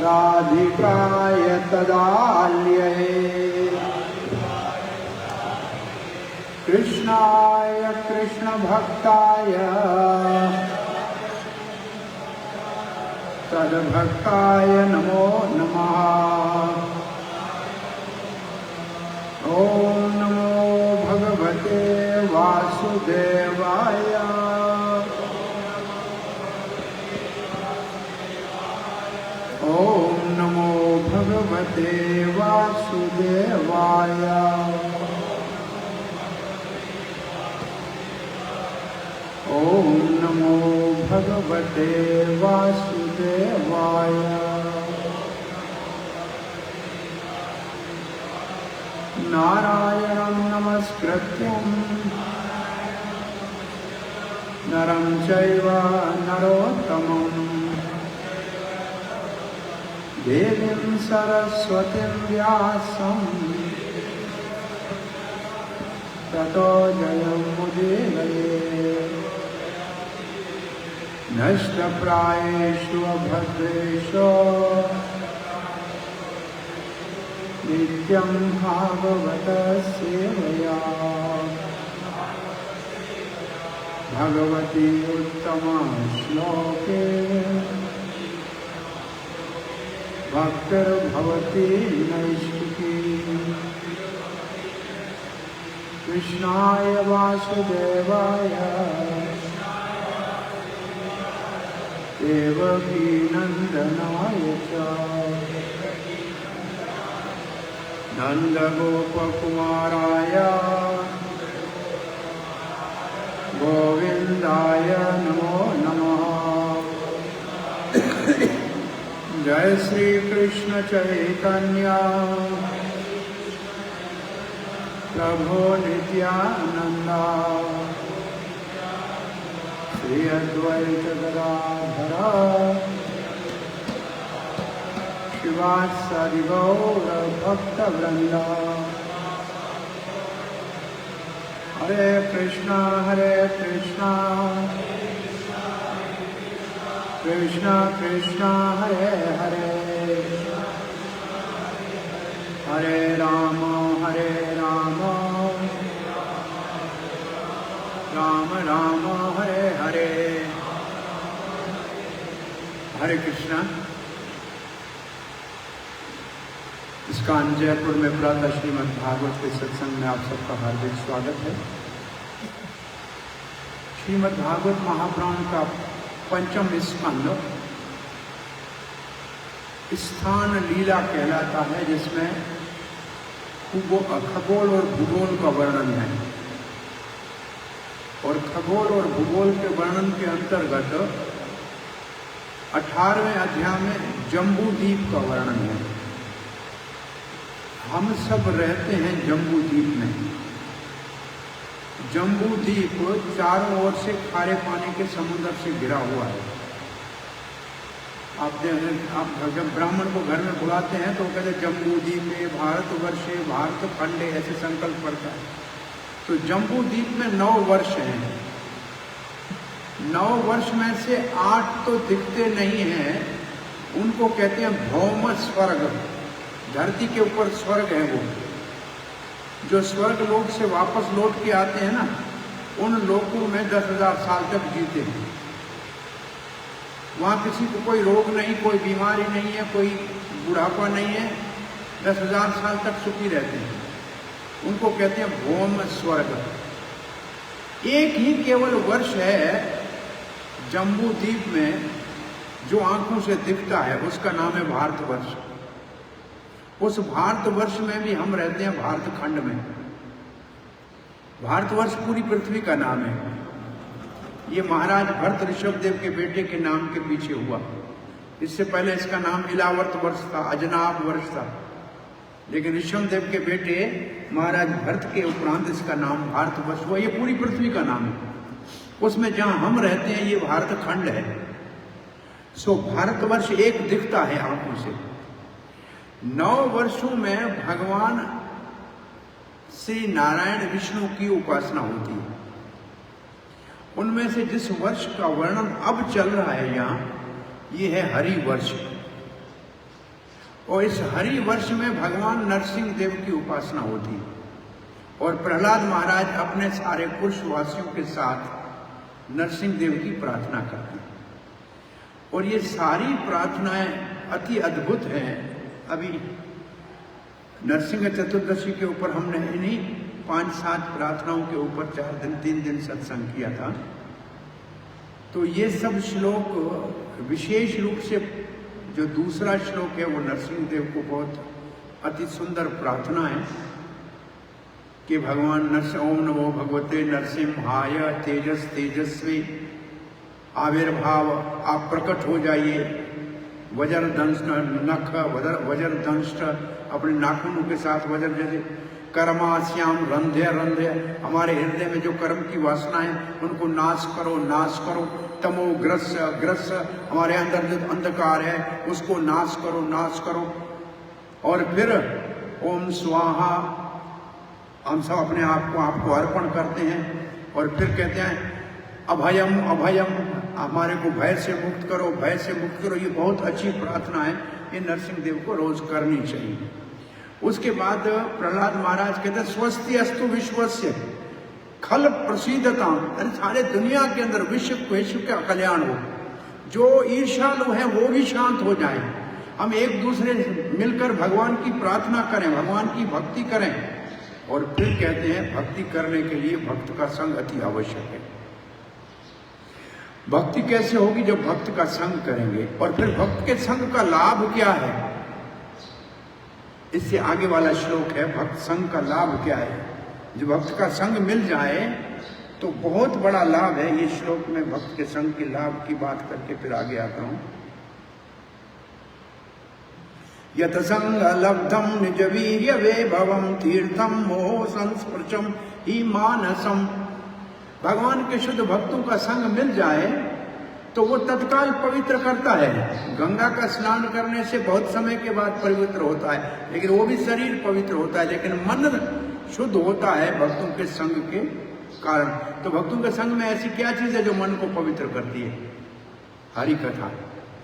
राधिकाय तदाल्यै कृष्णाय कृष्णभक्ताय तद्भक्ताय नमो नमः। ॐ नमो भगवते वासुदेवाय। ॐ नमो भगवते वासुदेवाय। ॐ नमो भगवते वासुदेवाय। नारायणं नमस्कृत्यं नरं चैव नरोत्तमम् देवीं सरस्वतीं व्यासं ततो जयमुदीरये। नष्टप्रायेषु भद्रेषु नित्यं भागवत सेवया भगवती उत्तमा श्लोके भक्तिर्भवती नैष्ठिकी। कृष्णाय वासुदेवाय देवकी नंदनाय च नंदगोपकुमाराय गोविंदाय नमो नमः। जय श्री कृष्ण चैतन्य प्रभु नित्यानंद श्री अद्वैत गदाधर शिवासादि गौर भक्तवृंद। हरे कृष्णा कृष्णा कृष्णा हरे हरे हरे राम राम राम हरे हरे। हरे कृष्णा। इस्कॉन जयपुर में प्रातः श्रीमद् भागवत के सत्संग में आप सबका हार्दिक स्वागत है। श्रीमद् भागवत महापुराण का पंचम स्कंद स्थान लीला कहलाता है, जिसमें खगोल और भूगोल का वर्णन है। और खगोल और भूगोल के वर्णन के अंतर्गत 18वें अध्याय में जम्बू द्वीप का वर्णन है। हम सब रहते हैं जम्बू द्वीप में। जम्बू द्वीप चारों ओर से खारे पानी के समुद्र से घिरा हुआ है। आप जब ब्राह्मण को घर में बुलाते हैं तो कहते जम्बू द्वीप है, भारतवर्ष है, भारत खंड है, ऐसे संकल्प पड़ता है। तो जम्बू द्वीप में 9 वर्ष हैं। 9 वर्ष में से 8 तो दिखते नहीं हैं, उनको कहते हैं भौम स्वर्ग। धरती के ऊपर स्वर्ग है। वो जो स्वर्ग लोक से वापस लौट के आते हैं ना, उन लोगों में 10,000 साल तक जीते हैं। वहाँ किसी को कोई रोग नहीं, कोई बीमारी नहीं है, कोई बुढ़ापा नहीं है, 10,000 साल तक सुखी रहते हैं। उनको कहते हैं भौम स्वर्ग। एक ही केवल वर्ष है जम्बू द्वीप में जो आंखों से दिखता है, उसका नाम है भारतवर्ष। उस भारतवर्ष में भी हम रहते हैं, भारत खंड में। भारतवर्ष पूरी पृथ्वी का नाम है। ये महाराज भरत ऋषभदेव के बेटे के नाम के पीछे हुआ। इससे पहले इसका नाम इलावर्त वर्ष था, अजनाब वर्ष था। लेकिन ऋषभदेव के बेटे महाराज भरत के उपरांत इसका नाम भारतवर्ष हुआ। ये पूरी पृथ्वी का नाम है। उसमें जहां हम रहते हैं ये भारत खंड है। सो भारतवर्ष एक दिखता है आंखों से। 9 वर्षों में भगवान श्री नारायण विष्णु की उपासना होती है। उनमें से जिस वर्ष का वर्णन अब चल रहा है यहाँ, ये है हरि वर्ष। और इस हरि वर्ष में भगवान नरसिंह देव की उपासना होती है। और प्रहलाद महाराज अपने सारे कुशवासियों के साथ नरसिंह देव की प्रार्थना करते हैं। और ये सारी प्रार्थनाएं अति अद्भुत हैं। अभी नरसिंह चतुर्दशी के ऊपर हमने इन्हीं 5-7 प्रार्थनाओं के ऊपर 4 दिन 3 दिन सत्संग किया था। तो ये सब श्लोक विशेष रूप से जो दूसरा श्लोक है वो नरसिंह देव को बहुत अति सुंदर प्रार्थना है कि भगवान ओम नमो भगवते नरसिंहाय तेजस तेजस्वी आविर्भाव, आप प्रकट हो जाइए। वज्र दंष्ट नख वज्र दंष्ट, अपने नाखूनों के साथ वज्र जैसे कर्माश्याम रंध्य रंध्य, हमारे हृदय में जो कर्म की वासना है उनको नाश करो नाश करो। तमोग्रस्य ग्रस्य, हमारे अंदर जो अंधकार है उसको नाश करो नाश करो। और फिर ओम स्वाहा, हम सब अपने आप को आपको अर्पण करते हैं। और फिर कहते हैं अभयम अभयम, हमारे को भय से मुक्त करो भय से मुक्त करो। ये बहुत अच्छी प्रार्थना है, ये नरसिंह देव को रोज करनी चाहिए। उसके बाद प्रहलाद महाराज कहते हैं स्वस्ति अस्तु विश्वस्य खल प्रसिद्धता, सारे दुनिया के अंदर विश्व का कल्याण हो। जो ईर्ष्यालु है वो भी शांत हो जाए। हम एक दूसरे से मिलकर भगवान की प्रार्थना करें, भगवान की भक्ति करें। और फिर कहते हैं भक्ति करने के लिए भक्त का संग अति आवश्यक है। भक्ति कैसे होगी? जब भक्त का संग करेंगे। और फिर भक्त के संग का लाभ क्या है? इससे आगे वाला श्लोक है भक्त संग का लाभ क्या है। जो भक्त का संग मिल जाए तो बहुत बड़ा लाभ है। ये श्लोक में भक्त के संग के लाभ की बात करके फिर आगे आता हूं। यत संग लब्धम निज वीर्य वैभवम तीर्थम मोह संस्पृशम ही मानसम। भगवान के शुद्ध भक्तों का संग मिल जाए तो वो तत्काल पवित्र करता है। गंगा का स्नान करने से बहुत समय के बाद पवित्र होता है, लेकिन वो भी शरीर पवित्र होता है, लेकिन मन शुद्ध होता है भक्तों के संग के कारण। तो भक्तों के संग में ऐसी क्या चीज है जो मन को पवित्र करती है? हरि कथा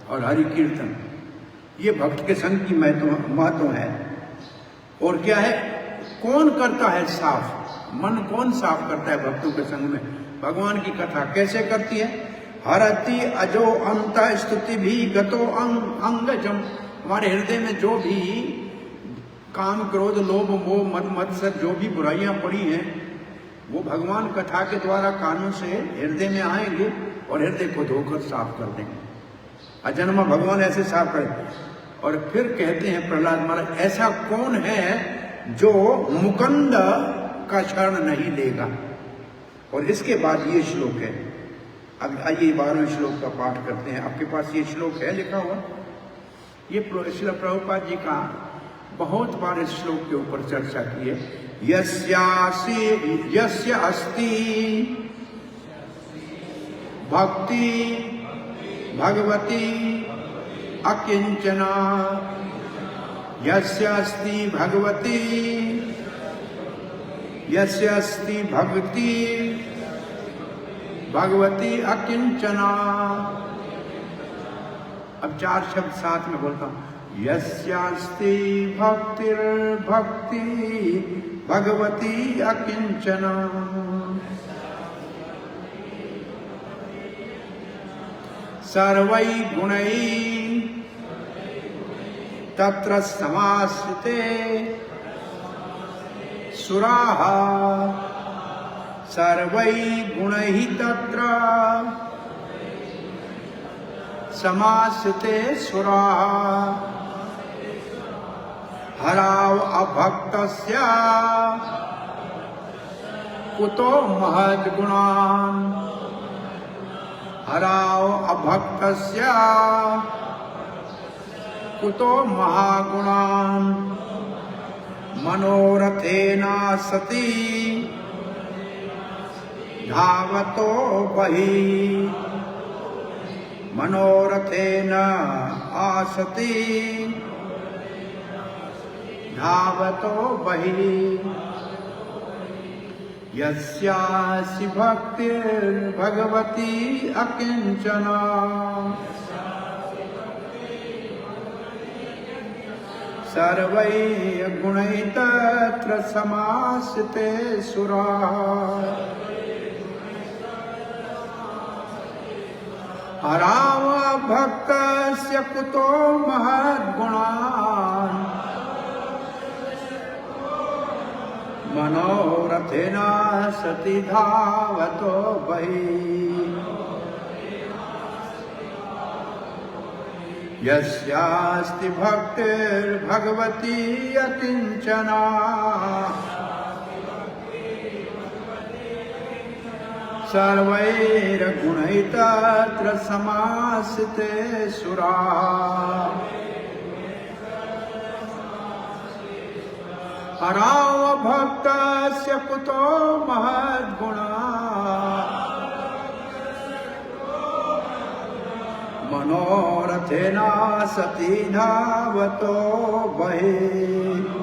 और हरि कीर्तन, ये भक्त के संग की महत्व है। और क्या है? कौन करता है साफ? मन कौन साफ करता है भक्तों के संग में? भगवान की कथा कैसे करती है? हरति अजो अंत स्तुति भी गतो अंगजम। हमारे हृदय में जो भी काम क्रोध लोभ मोह मद मत्सर जो भी बुराइयां पड़ी हैं वो भगवान कथा के द्वारा कानों से हृदय में आएंगे और हृदय को धोकर साफ कर देंगे। अजन्मा भगवान ऐसे साफ करें। और फिर कहते हैं प्रहलाद महाराज ऐसा कौन है जो मुकुंद का शरण नहीं लेगा? और इसके बाद ये श्लोक है। अब आइए 12वें श्लोक का पाठ करते हैं। आपके पास ये श्लोक है लिखा हुआ? ये श्रील प्रभुपाद जी का बहुत बार इस श्लोक के ऊपर चर्चा की है। यस्य अस्ति भक्ति भगवती अकिंचना, यस्य अस्ति भगवती यस्य अस्ति भक्ति भगवती अकिंचना। अब 4 शब्द साथ में बोलता हूं। यस्यास्ति भक्तिर्भक्ति भगवती अकिंचना, सर्वै गुणै तत्र समाश्रिते सुराः, सर्वै गुणैः तत्र समाश्रिते सुराः, हराव अभक्तस्य कुतो महद्गुणान्, हराव अभक्तस्य कुतो महागुणान्, मनोरथेना सती धावतो बहि, मनोरथेन आसति धावतो बहि। यस्यासि भक्तिर्भगवती अकिंचना सर्वैः गुणैः तत्र समास्ते सुराः हराव भक्तस्य कुतो महद्गुणान् मनोरथेन सति धावतो बहिः यस्यास्ति भक्तिर्भगवती अकिंचना सर्वैर्गुणैः तत्र समास्ते सुराः हराव भक्तस्य कुतो महद्गुणाः मनोरथेन सति धावतो बहिः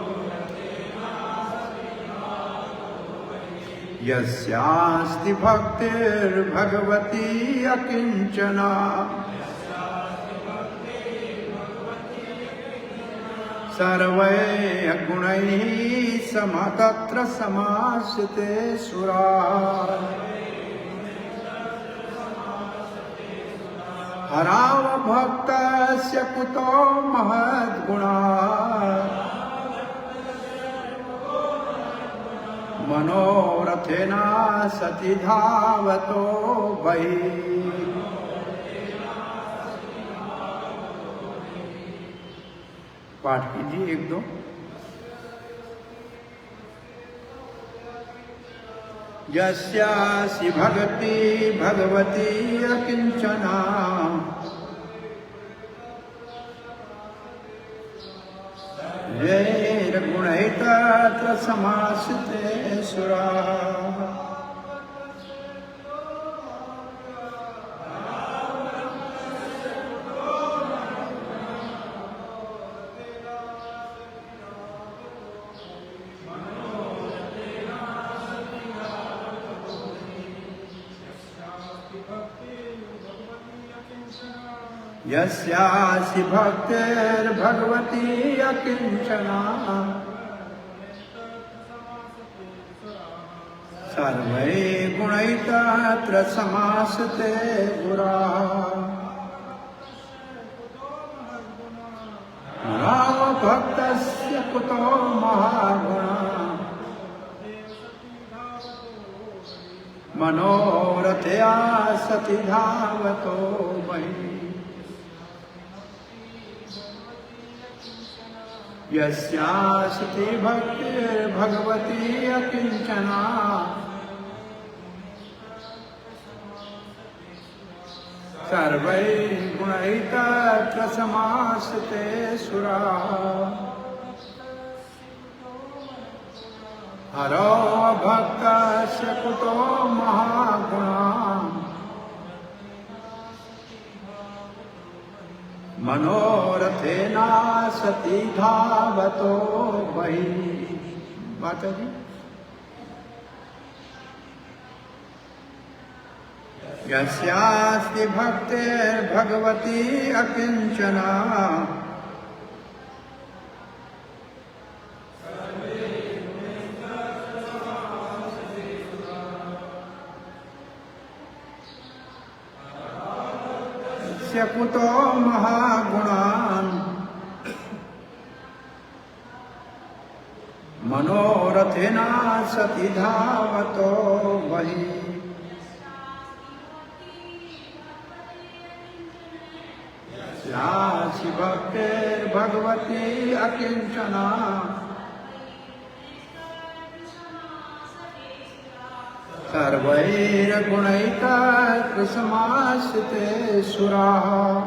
यस्यास्ति भक्तिर्भगवती अकिंचना सर्वैः गुणैः तत्र समास्ते सुराः हराव भक्तस्य कुतो महद्गुणाः मनोरथेन सति धावतो बहिः पाठ कीजिए एक दो। यस्यासि भगति भगवती अकिंचना गुणैः तत्र समास्ते सुराः यस्यासि भक्तिर्भगवती अकिंचना सर्वैः गुणैः तत्र समास्ते गुराः हराव भक्तस्य कुतो महद्गुणाः मनोरथया सति धावतो बहिः यस्यास्ति भक्तिर्भगवती अकिंचना सर्वैः गुणैः तत्र समास्ते सुराः हरो भक्तस्य कुतो महद्गुणाः मनोरथेन सति धावतो बहिः। माता जी यस्यास्ति भक्तिर्भगवती अकिंचना कुतो महागुणान् मनोरथेन सति धावतो बहिः यस्यासि भक्तिर्भगवती अकिंचना सर्वैर्गुणैः तत्र समास्ते सुराः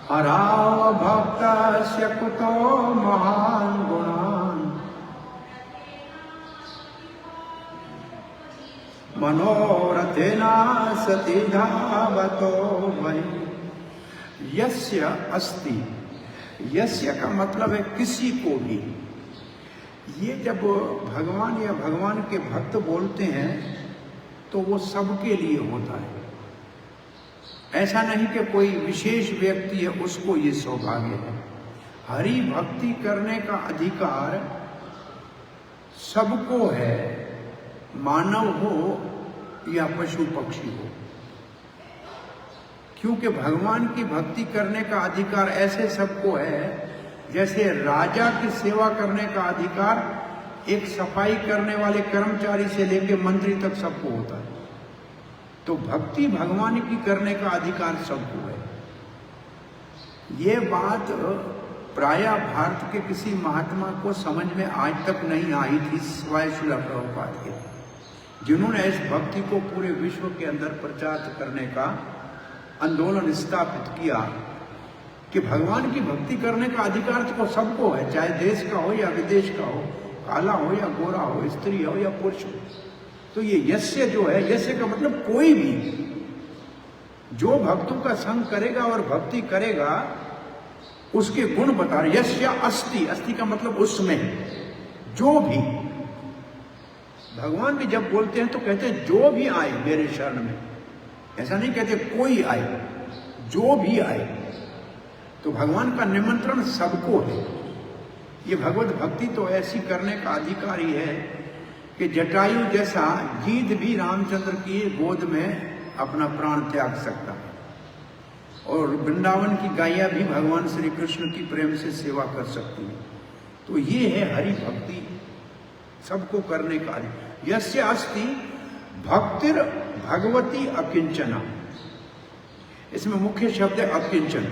हराव भक्तस्य कुतो महान् गुणान् मनोरथेन सति धावतो बहिः। यस्य अस्ति, यस्य का मतलब है किसी को भी, ये जब भगवान या भगवान के भक्त बोलते हैं तो वो सबके लिए होता है। ऐसा नहीं कि कोई विशेष व्यक्ति है उसको ये सौभाग्य है। हरि भक्ति करने का अधिकार सबको है, मानव हो या पशु पक्षी हो, क्योंकि भगवान की भक्ति करने का अधिकार ऐसे सबको है जैसे राजा की सेवा करने का अधिकार एक सफाई करने वाले कर्मचारी से लेकर मंत्री तक सबको होता है। तो भक्ति भगवान की करने का अधिकार सबको है। ये बात प्रायः भारत के किसी महात्मा को समझ में आज तक नहीं आई थी, सिवाय श्रील प्रभुपाद के, जिन्होंने इस भक्ति को पूरे विश्व के अंदर प्रचार करने का आंदोलन स्थापित किया कि भगवान की भक्ति करने का अधिकार तो सबको है, चाहे देश का हो या विदेश का हो, काला हो या गोरा हो, स्त्री हो या पुरुष हो। तो ये यस्य जो है, यस्य का मतलब कोई भी जो भक्तों का संग करेगा और भक्ति करेगा उसके गुण बता रहे। यस्य अस्ति, अस्ति का मतलब उसमें जो भी, भगवान भी जब बोलते हैं तो कहते हैं जो भी आए मेरे शरण में, ऐसा नहीं कहते कोई आए, जो भी आए। तो भगवान का निमंत्रण सबको है। ये भगवत भक्ति तो ऐसी करने का अधिकार ही है कि जटायु जैसा गीध भी रामचंद्र की गोद में अपना प्राण त्याग सकता है, और वृंदावन की गाया भी भगवान श्री कृष्ण की प्रेम से सेवा कर सकती है। तो ये है हरि भक्ति सबको करने का अधिकार। यस्य अस्ति भक्तिर भगवती अकिंचना, इसमें मुख्य शब्द है अकिंचन।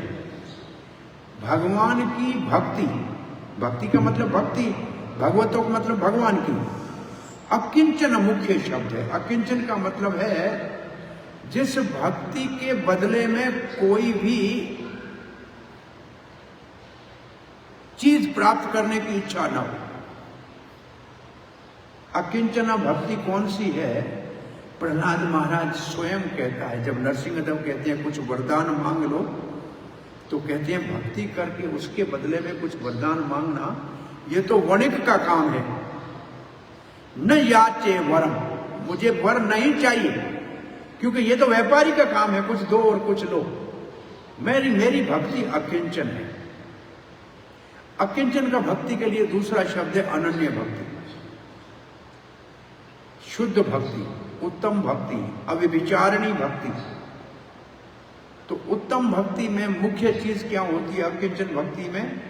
भगवान की भक्ति, भक्ति का मतलब भक्ति, भगवतों का मतलब भगवान की, अकिंचन मुख्य शब्द है। अकिंचन का मतलब है जिस भक्ति के बदले में कोई भी चीज प्राप्त करने की इच्छा न हो। अकिंचना भक्ति कौन सी है? प्रहलाद महाराज स्वयं कहता है, जब नरसिंहदेव कहते हैं कुछ वरदान मांग लो, तो कहते हैं भक्ति करके उसके बदले में कुछ वरदान मांगना ये तो वणिक का काम है। न याचे वरम, मुझे वर नहीं चाहिए, क्योंकि ये तो व्यापारी का काम है, कुछ दो और कुछ लो। मेरी भक्ति अकिंचन है। अकिंचन का भक्ति के लिए दूसरा शब्द है अनन्य भक्ति, शुद्ध भक्ति, उत्तम भक्ति, अविचारणी भक्ति। तो उत्तम भक्ति में मुख्य चीज क्या होती है? अकिंचन भक्ति में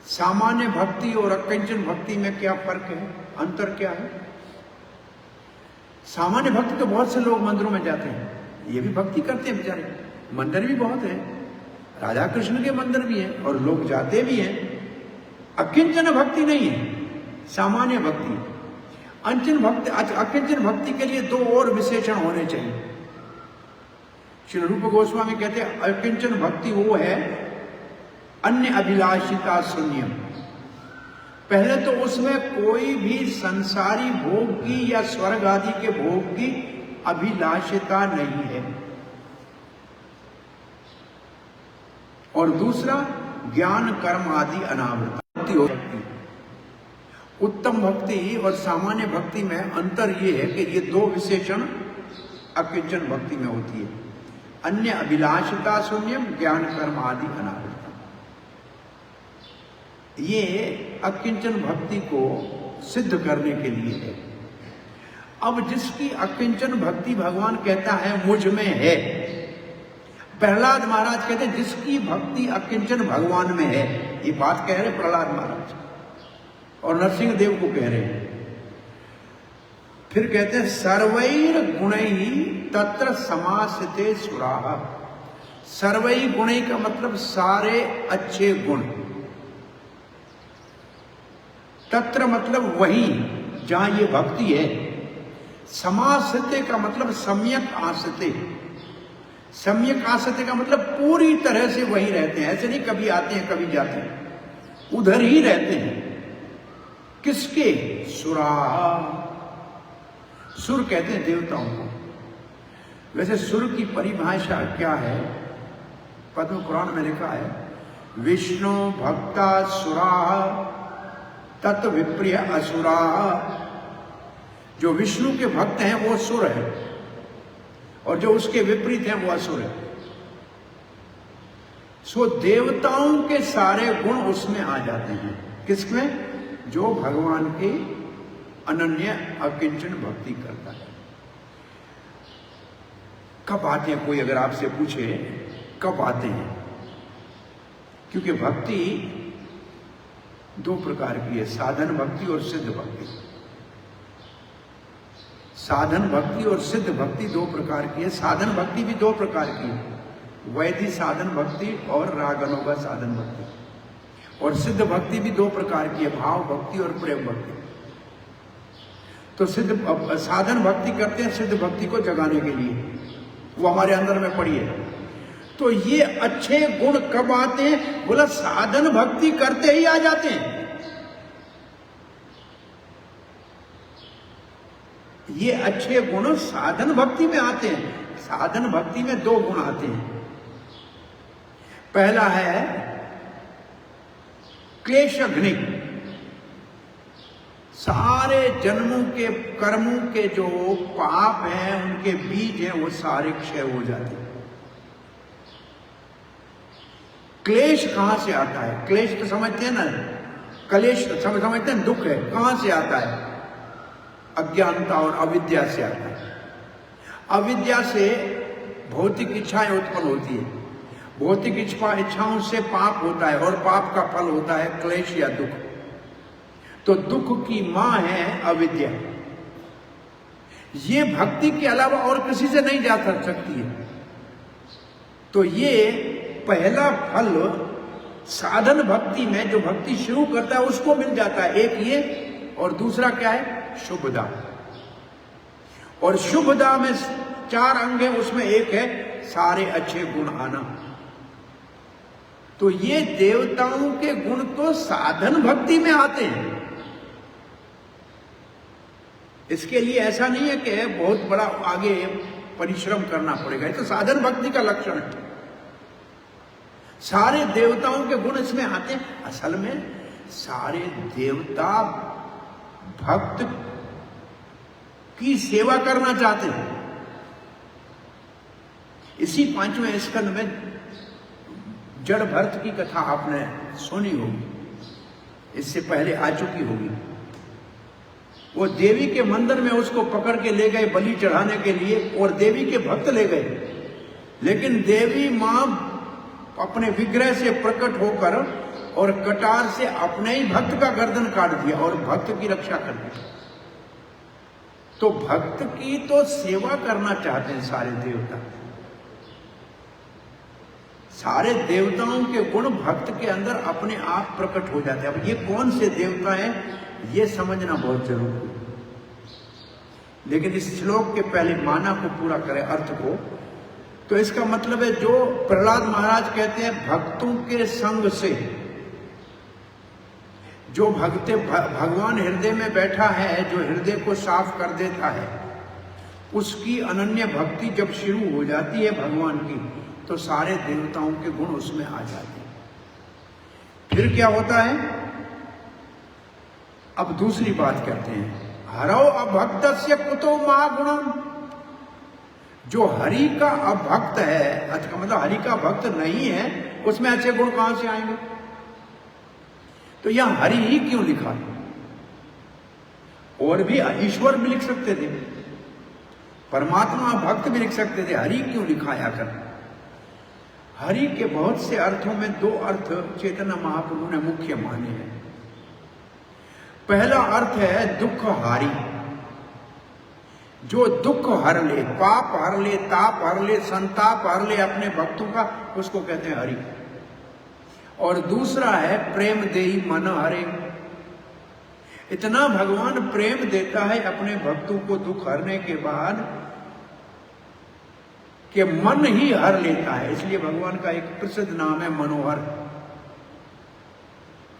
सामान्य भक्ति और अकिंचन भक्ति में क्या फर्क है, अंतर क्या है? सामान्य भक्ति तो बहुत से लोग मंदिरों में जाते हैं, ये भी भक्ति करते हैं बेचारे, मंदिर भी बहुत है, राधा कृष्ण के मंदिर भी हैं और लोग जाते भी हैं। अकिंचन भक्ति नहीं है, सामान्य भक्ति। अंचन भक्ति, अकिंचन भक्ति के लिए दो और विशेषण होने चाहिए। श्री रूप गोस्वामी कहते हैं अकिंचन भक्ति वो है अन्य अभिलाषिता शून्यम। पहले तो उसमें कोई भी संसारी भोग की या स्वर्ग आदि के भोग की अभिलाषिता नहीं है, और दूसरा ज्ञान कर्म आदि अनावृत भक्ति हो सकती है। उत्तम भक्ति और सामान्य भक्ति में अंतर यह है कि ये दो विशेषण अकिंचन भक्ति में होती है, अन्य अभिलाषिता शून्यम, ज्ञान कर्म आदि अनावृत। ये अकिंचन भक्ति को सिद्ध करने के लिए है। अब जिसकी अकिंचन भक्ति भगवान कहता है मुझ में है, प्रहलाद महाराज कहते हैं जिसकी भक्ति अकिंचन भगवान में है, ये बात कह रहे प्रहलाद महाराज और नरसिंह देव को कह रहे हैं। फिर कहते हैं सर्वैर गुणैः तत्र समासिते सुराः। सर्वैः गुणैः का मतलब सारे अच्छे गुण, तत्र मतलब वही जहां ये भक्ति है, समासिते का मतलब सम्यक आसते। सम्यक आसते का मतलब पूरी तरह से वही रहते हैं, ऐसे नहीं कभी आते हैं कभी जाते हैं, उधर ही रहते हैं। किसके? सुराः। सुर कहते हैं देवताओं को। वैसे सुर की परिभाषा क्या है? पद्म पुराण में लिखा है विष्णु भक्ता सुराः तत् विप्रिय असुरा। जो विष्णु के भक्त हैं वो सुर है, और जो उसके विपरीत हैं वो असुर है। सो देवताओं के सारे गुण उसमें आ जाते हैं। किसमें? जो भगवान की अनन्य अकिंचन भक्ति करता है। कब आते हैं? कोई अगर आपसे पूछे कब आते हैं, क्योंकि भक्ति दो प्रकार की है, साधन भक्ति और सिद्ध भक्ति। साधन भक्ति और सिद्ध भक्ति दो प्रकार की है। साधन भक्ति भी दो प्रकार की है, वैधि साधन भक्ति और रागनोगा साधन भक्ति। और सिद्ध भक्ति भी दो प्रकार की है, भाव भक्ति और प्रेम भक्ति। तो सिद्ध साधन भक्ति करते हैं सिद्ध भक्ति को जगाने के लिए, वो हमारे अंदर में पड़ी है। तो ये अच्छे गुण कब आते हैं? बोला साधन भक्ति करते ही आ जाते हैं। ये अच्छे गुण साधन भक्ति में आते हैं। साधन भक्ति में दो गुण आते हैं। पहला है क्लेशघ्नि, सारे जन्मों के कर्मों के जो पाप हैं, उनके बीज हैं, वो सारे क्षय हो जाते हैं। क्लेश कहां से आता है? क्लेश तो समझते हैं ना, क्लेश समझते हैं, दुख है। कहां से आता है? अज्ञानता और अविद्या से आता है। अविद्या से भौतिक इच्छाएं उत्पन्न होती है, भौतिक इच्छाओं से पाप होता है, और पाप का फल होता है क्लेश या दुख। तो दुख की मां है अविद्या। ये भक्ति के अलावा और किसी से नहीं जा सकती है। तो ये पहला फल साधन भक्ति में जो भक्ति शुरू करता है उसको मिल जाता है। एक ये, और दूसरा क्या है? शुभदा। और शुभदा में 4 अंग है, उसमें एक है सारे अच्छे गुण आना। तो ये देवताओं के गुण तो साधन भक्ति में आते हैं। इसके लिए ऐसा नहीं है कि बहुत बड़ा आगे परिश्रम करना पड़ेगा, ये तो साधन भक्ति का लक्षण है। सारे देवताओं के गुण इसमें आते हैं। असल में सारे देवता भक्त की सेवा करना चाहते हैं। इसी 5वें स्कंद में जड़ भरत की कथा आपने सुनी होगी, इससे पहले आ चुकी होगी। वो देवी के मंदिर में उसको पकड़ के ले गए बलि चढ़ाने के लिए, और देवी के भक्त ले गए। लेकिन देवी मां अपने विग्रह से प्रकट होकर और कटार से अपने ही भक्त का गर्दन काट दिया और भक्त की रक्षा कर दी। तो भक्त की तो सेवा करना चाहते हैं सारे देवता। सारे देवताओं के गुण भक्त के अंदर अपने आप प्रकट हो जाते हैं। अब ये कौन से देवता हैं, ये समझना बहुत जरूरी है। लेकिन इस श्लोक के पहले माना को पूरा करें, अर्थ को। तो इसका मतलब है, जो प्रहलाद महाराज कहते हैं भक्तों के संग से, जो भगवान हृदय में बैठा है, जो हृदय को साफ कर देता है, उसकी अनन्य भक्ति जब शुरू हो जाती है भगवान की, तो सारे देवताओं के गुण उसमें आ जाते हैं। फिर क्या होता है? अब दूसरी बात कहते हैं, हरौ अभक्तस्य कुतो महागुणम। जो हरि का अभक्त है, अच्छा मतलब हरि का भक्त नहीं है, उसमें अच्छे गुण कहां से आएंगे? तो यहां हरि ही क्यों लिखा? और भी ईश्वर भी लिख सकते थे, परमात्मा भक्त भी लिख सकते थे, हरि क्यों लिखाया कर? हरि के बहुत से अर्थों में 2 अर्थ चैतन्य महाप्रभु ने मुख्य माने हैं। पहला अर्थ है दुख हारी, जो दुख हर ले, पाप हर ले, ताप हर ले, संताप हर ले अपने भक्तों का, उसको कहते हैं हरि। और दूसरा है प्रेम देहि मन हरे। इतना भगवान प्रेम देता है अपने भक्तों को दुख हरने के बाद कि मन ही हर लेता है। इसलिए भगवान का एक प्रसिद्ध नाम है मनोहर।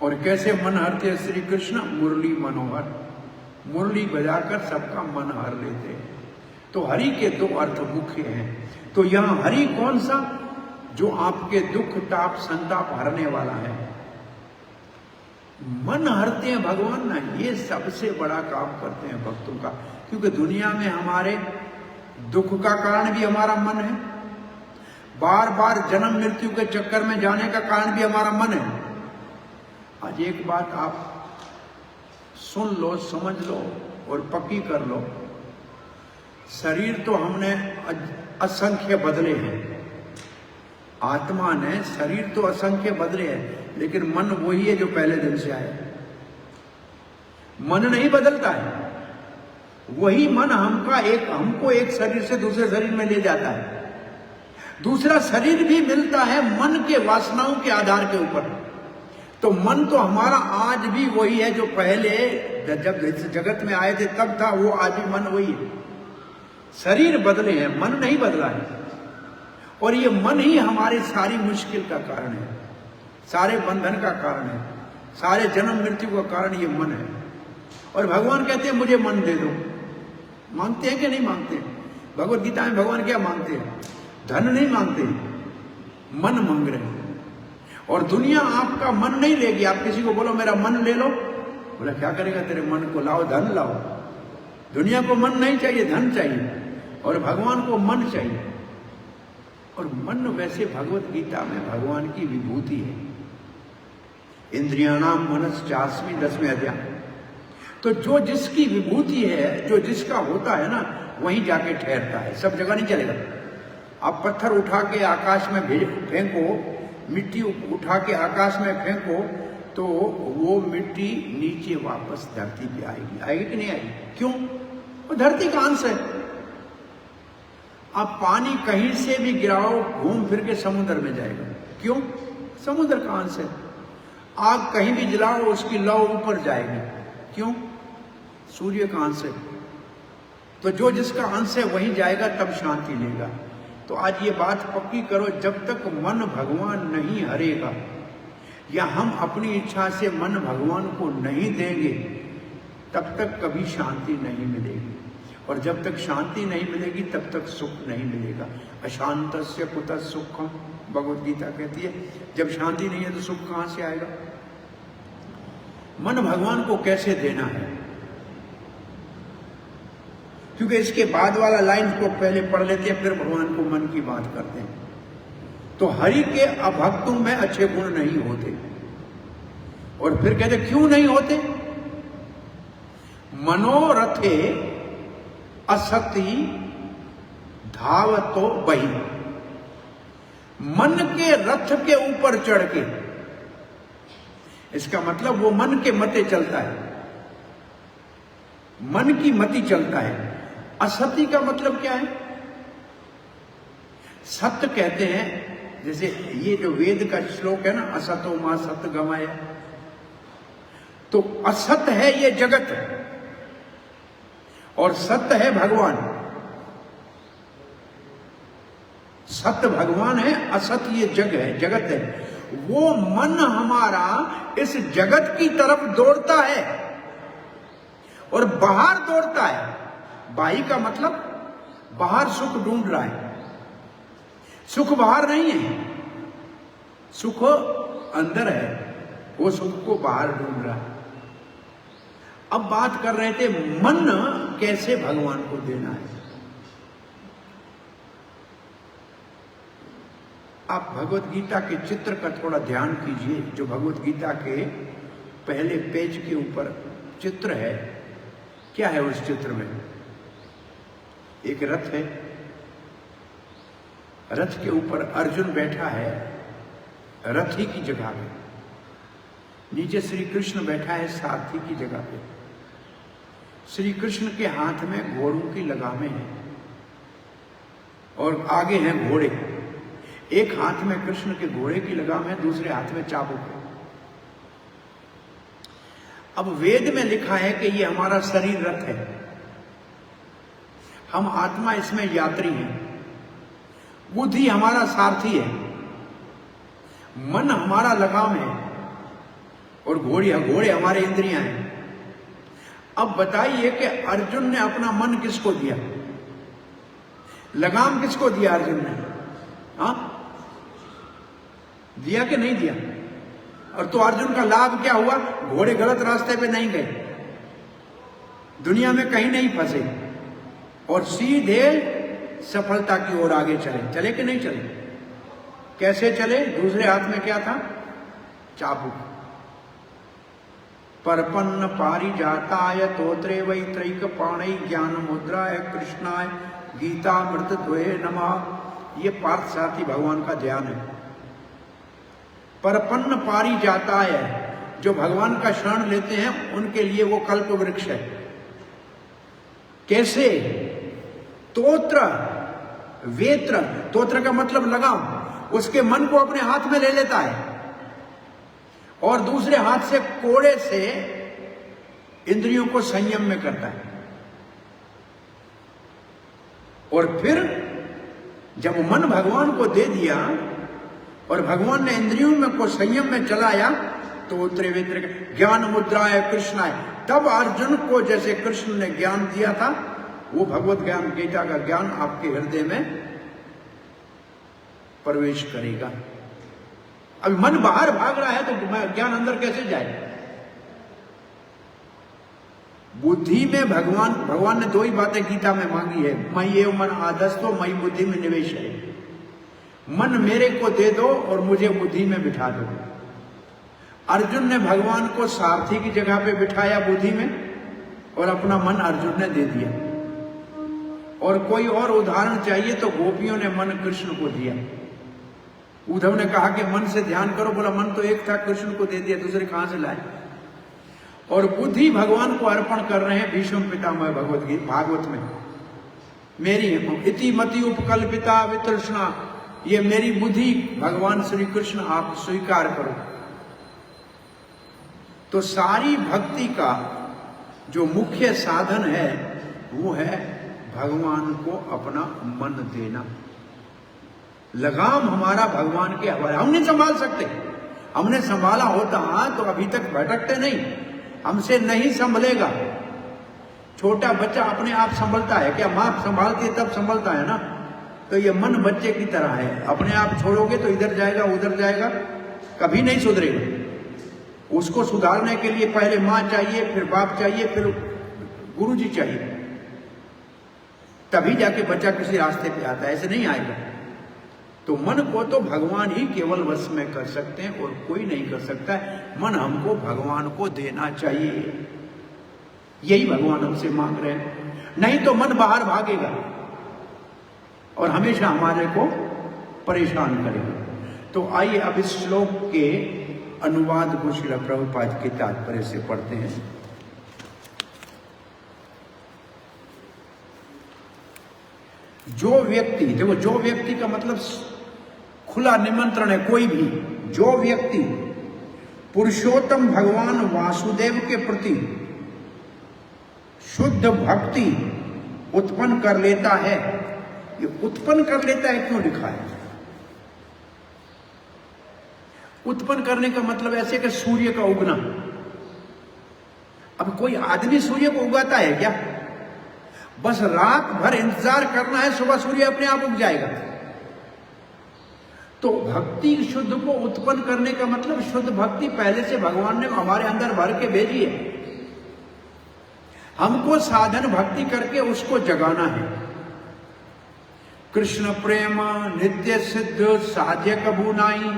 और कैसे मन हरते हैं श्री कृष्ण? मुरली मनोहर, मुरली बजाकर सबका मन हर लेते हैं। तो हरि के 2 अर्थ मुख्य हैं। तो यहां हरि कौन सा? जो आपके दुख ताप संताप हरने वाला है। मन हरते हैं भगवान ना, ये सबसे बड़ा काम करते हैं भक्तों का। क्योंकि दुनिया में हमारे दुख का कारण भी हमारा मन है, बार बार जन्म मृत्यु के चक्कर में जाने का कारण भी हमारा मन है। आज एक बात आप सुन लो, समझ लो और पक्की कर लो, शरीर तो हमने असंख्य बदले हैं, आत्मा ने शरीर तो असंख्य बदले हैं, लेकिन मन वही है जो पहले दिन से आया। मन नहीं बदलता है, वही मन हमको एक शरीर से दूसरे शरीर में ले जाता है। दूसरा शरीर भी मिलता है मन के वासनाओं के आधार के ऊपर। तो मन तो हमारा आज भी वही है जो पहले जब इस जगत में आए थे तब था, वो आज भी मन वही है। शरीर बदले हैं, मन नहीं बदला है। और ये मन ही हमारी सारी मुश्किल का कारण है, सारे बंधन का कारण है, सारे जन्म मृत्यु का कारण ये मन है। और भगवान कहते हैं मुझे मन दे दो। मांगते हैं कि नहीं मांगते? भगवत गीता में भगवान क्या मांगते हैं? धन नहीं मांगते, मन मांग रहे हैं। और दुनिया आपका मन नहीं लेगी। आप किसी को बोलो मेरा मन ले लो, बोला क्या करेगा तेरे मन को? लाओ, धन लाओ। दुनिया को मन नहीं चाहिए, धन चाहिए, और भगवान को मन चाहिए। और मन वैसे भगवत गीता में भगवान की विभूति है। इंद्रियाणाम मनश्चास्मि 10वें अध्याय। तो जो जिसकी विभूति है, जो जिसका होता है ना, वहीं जाके ठहरता है, सब जगह नहीं चलेगा। आप पत्थर उठा के आकाश में फेंको, मिट्टी उठा के आकाश में फेंको, तो वो मिट्टी नीचे वापस धरती पे आएगी। आएगी कि नहीं आएगी? क्यों? वो धरती का अंश है। आप पानी कहीं से भी गिराओ, घूम फिर के समुद्र में जाएगा। क्यों? समुद्र का अंश है। आग कहीं भी जलाओ, उसकी लौ ऊपर जाएगी। क्यों? सूर्य का अंश है। तो जो जिसका अंश है वहीं जाएगा, तब शांति लेगा। तो आज ये बात पक्की करो, जब तक मन भगवान नहीं हरेगा, या हम अपनी इच्छा से मन भगवान को नहीं देंगे, तब तक कभी शांति नहीं मिलेगी। और जब तक शांति नहीं मिलेगी, तब तक सुख नहीं मिलेगा। अशांतस्य कुतः सुखम, भगवत गीता कहती है। जब शांति नहीं है तो सुख कहां से आएगा? मन भगवान को कैसे देना है? क्योंकि इसके बाद वाला लाइन को पहले पढ़ लेते हैं, फिर भगवान को मन की बात करते हैं। तो हरि के अभक्तों में अच्छे गुण नहीं होते। और फिर कहते क्यों नहीं होते? मनोरथे असति धावतो बहि। मन के रथ के ऊपर चढ़ के, इसका मतलब वो मन के मते चलता है, मन की मति चलता है। असत्य का मतलब क्या है? सत्य कहते हैं, जैसे ये जो वेद का श्लोक है ना, असतो मा सत्य गमाय, तो असत्य है ये जगत, और सत्य है भगवान। सत्य भगवान है, असत्य ये जग है, जगत है। वो मन हमारा इस जगत की तरफ दौड़ता है और बाहर दौड़ता है। बाही का मतलब बाहर सुख ढूंढ रहा है। सुख बाहर नहीं है, सुख अंदर है, वो सुख को बाहर ढूंढ रहा है। अब बात कर रहे थे मन कैसे भगवान को देना है। आप भगवत गीता के चित्र का थोड़ा ध्यान कीजिए। जो भगवत गीता के पहले पेज के ऊपर चित्र है, क्या है उस चित्र में? एक रथ है, रथ के ऊपर अर्जुन बैठा है, रथी की जगह पे। नीचे श्री कृष्ण बैठा है सारथी की जगह पे। श्री कृष्ण के हाथ में घोड़ों की लगामें हैं और आगे हैं घोड़े। एक हाथ में कृष्ण के घोड़े की लगाम है, दूसरे हाथ में चाबुक है। अब वेद में लिखा है कि ये हमारा शरीर रथ है, हम आत्मा इसमें यात्री हैं, बुद्धि हमारा सारथी है, मन हमारा लगाम है, और घोड़े हमारे इंद्रियां हैं। अब बताइए कि अर्जुन ने अपना मन किसको दिया? लगाम किसको दिया अर्जुन ने? हाँ, दिया कि नहीं दिया? और तो अर्जुन का लाभ क्या हुआ? घोड़े गलत रास्ते पे नहीं गए, दुनिया में कहीं नहीं फंसे और सीधे सफलता की ओर आगे चले। चले कि नहीं चले? कैसे चले? दूसरे हाथ में क्या था? चाबुक। परपन्न पारिजाताय तोत्रे वैत्रैक पाणै ज्ञान मुद्राय कृष्णाय गीतामृत द्वये नमः। ये पार्थ सारथी भगवान का ध्यान है। परपन्न पारिजाताय, जो भगवान का शरण लेते हैं उनके लिए वो कल्प वृक्ष है। कैसे? तोत्र वेत्र, तोत्र का मतलब लगाम, उसके मन को अपने हाथ में ले लेता है और दूसरे हाथ से कोड़े से इंद्रियों को संयम में करता है। और फिर जब मन भगवान को दे दिया और भगवान ने इंद्रियों में को संयम में चलाया तो त्रिवेत्र ज्ञान मुद्राय कृष्णाय, तब अर्जुन को जैसे कृष्ण ने ज्ञान दिया था वो भगवत ज्ञान, गीता का ज्ञान आपके हृदय में प्रवेश करेगा। अभी मन बाहर भाग रहा है तो ज्ञान अंदर कैसे जाए? बुद्धि में भगवान ने दो ही बातें गीता में मांगी है, मयि एव मन आधस्तो मयि बुद्धि में निवेश है। मन मेरे को दे दो और मुझे बुद्धि में बिठा दो। अर्जुन ने भगवान को सारथी की जगह पे बिठाया बुद्धि में और अपना मन अर्जुन ने दे दिया। और कोई और उदाहरण चाहिए तो गोपियों ने मन कृष्ण को दिया। उद्धव ने कहा कि मन से ध्यान करो, बोला मन तो एक था, कृष्ण को दे दिया, दूसरे कहां से लाए? और बुद्धि भगवान को अर्पण कर रहे हैं भीष्म पितामह भागवत में। मेरी इति मति उपकल्पिता वितृष्णा, ये मेरी बुद्धि भगवान श्री कृष्ण आप स्वीकार करो। तो सारी भक्ति का जो मुख्य साधन है वो है भगवान को अपना मन देना। लगाम हमारा भगवान के हवाले। हम नहीं संभाल सकते, हमने संभाला होता तो अभी तक भटकते नहीं, हमसे नहीं संभलेगा। छोटा बच्चा अपने आप संभलता है क्या? मां संभालती है तब संभलता है ना। तो ये मन बच्चे की तरह है, अपने आप छोड़ोगे तो इधर जाएगा उधर जाएगा, कभी नहीं सुधरेगा। उसको सुधारने के लिए पहले मां चाहिए, फिर बाप चाहिए, फिर गुरुजी चाहिए, तभी जाके बच्चा किसी रास्ते पे आता है, ऐसे नहीं आएगा। तो मन को तो भगवान ही केवल वश में कर सकते हैं और कोई नहीं कर सकता है। मन हमको भगवान को देना चाहिए, यही भगवान हमसे मांग रहे हैं। नहीं तो मन बाहर भागेगा और हमेशा हमारे को परेशान करेगा। तो आइए अब इस श्लोक के अनुवाद को श्रील प्रभुपाद के तात्पर्य से पढ़ते हैं। जो व्यक्ति, देखो जो व्यक्ति का मतलब खुला निमंत्रण है, कोई भी जो व्यक्ति पुरुषोत्तम भगवान वासुदेव के प्रति शुद्ध भक्ति उत्पन्न कर लेता है। ये उत्पन्न कर लेता है क्यों लिखा है? उत्पन्न करने का मतलब ऐसे कि सूर्य का उगना। अब कोई आदमी सूर्य को उगाता है क्या? बस रात भर इंतजार करना है, सुबह सूर्य अपने आप उग जाएगा। तो भक्ति शुद्ध को उत्पन्न करने का मतलब शुद्ध भक्ति पहले से भगवान ने हमारे अंदर भर के भेजी है। हमको साधन भक्ति करके उसको जगाना है। कृष्ण प्रेम नित्य सिद्ध साध्य कबू नाई,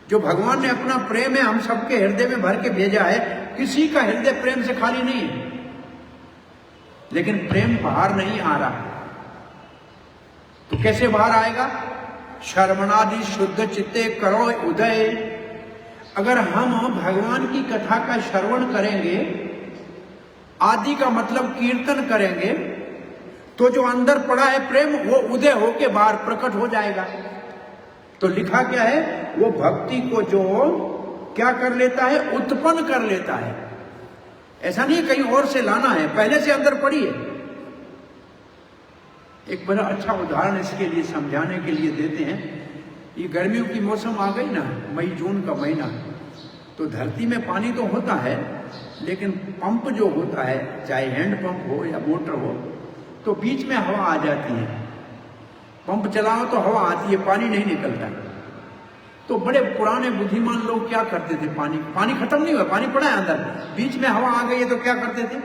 जो भगवान ने अपना प्रेम है हम सबके हृदय में भर के भेजा है। किसी का हृदय प्रेम से खाली नहीं है, लेकिन प्रेम बाहर नहीं आ रहा। तो कैसे बाहर आएगा? श्रवणादि शुद्ध चित्ते करो उदय। अगर हम भगवान की कथा का श्रवण करेंगे, आदि का मतलब कीर्तन करेंगे, तो जो अंदर पड़ा है प्रेम वो उदय होके बाहर प्रकट हो जाएगा। तो लिखा क्या है? वो भक्ति को जो क्या कर लेता है? उत्पन्न कर लेता है। ऐसा नहीं कहीं और से लाना है, पहले से अंदर पड़ी है। एक बड़ा अच्छा उदाहरण इसके लिए समझाने के लिए देते हैं। ये गर्मियों की मौसम आ गई ना, मई जून का महीना, तो धरती में पानी तो होता है, लेकिन पंप जो होता है, चाहे हैंड पंप हो या मोटर हो, तो बीच में हवा आ जाती है। पंप चलाओ तो हवा आती है, पानी नहीं निकलता। तो बड़े पुराने बुद्धिमान लोग क्या करते थे, पानी खत्म नहीं हुआ, पानी पड़ा है अंदर, बीच में हवा आ गई है तो क्या करते थे,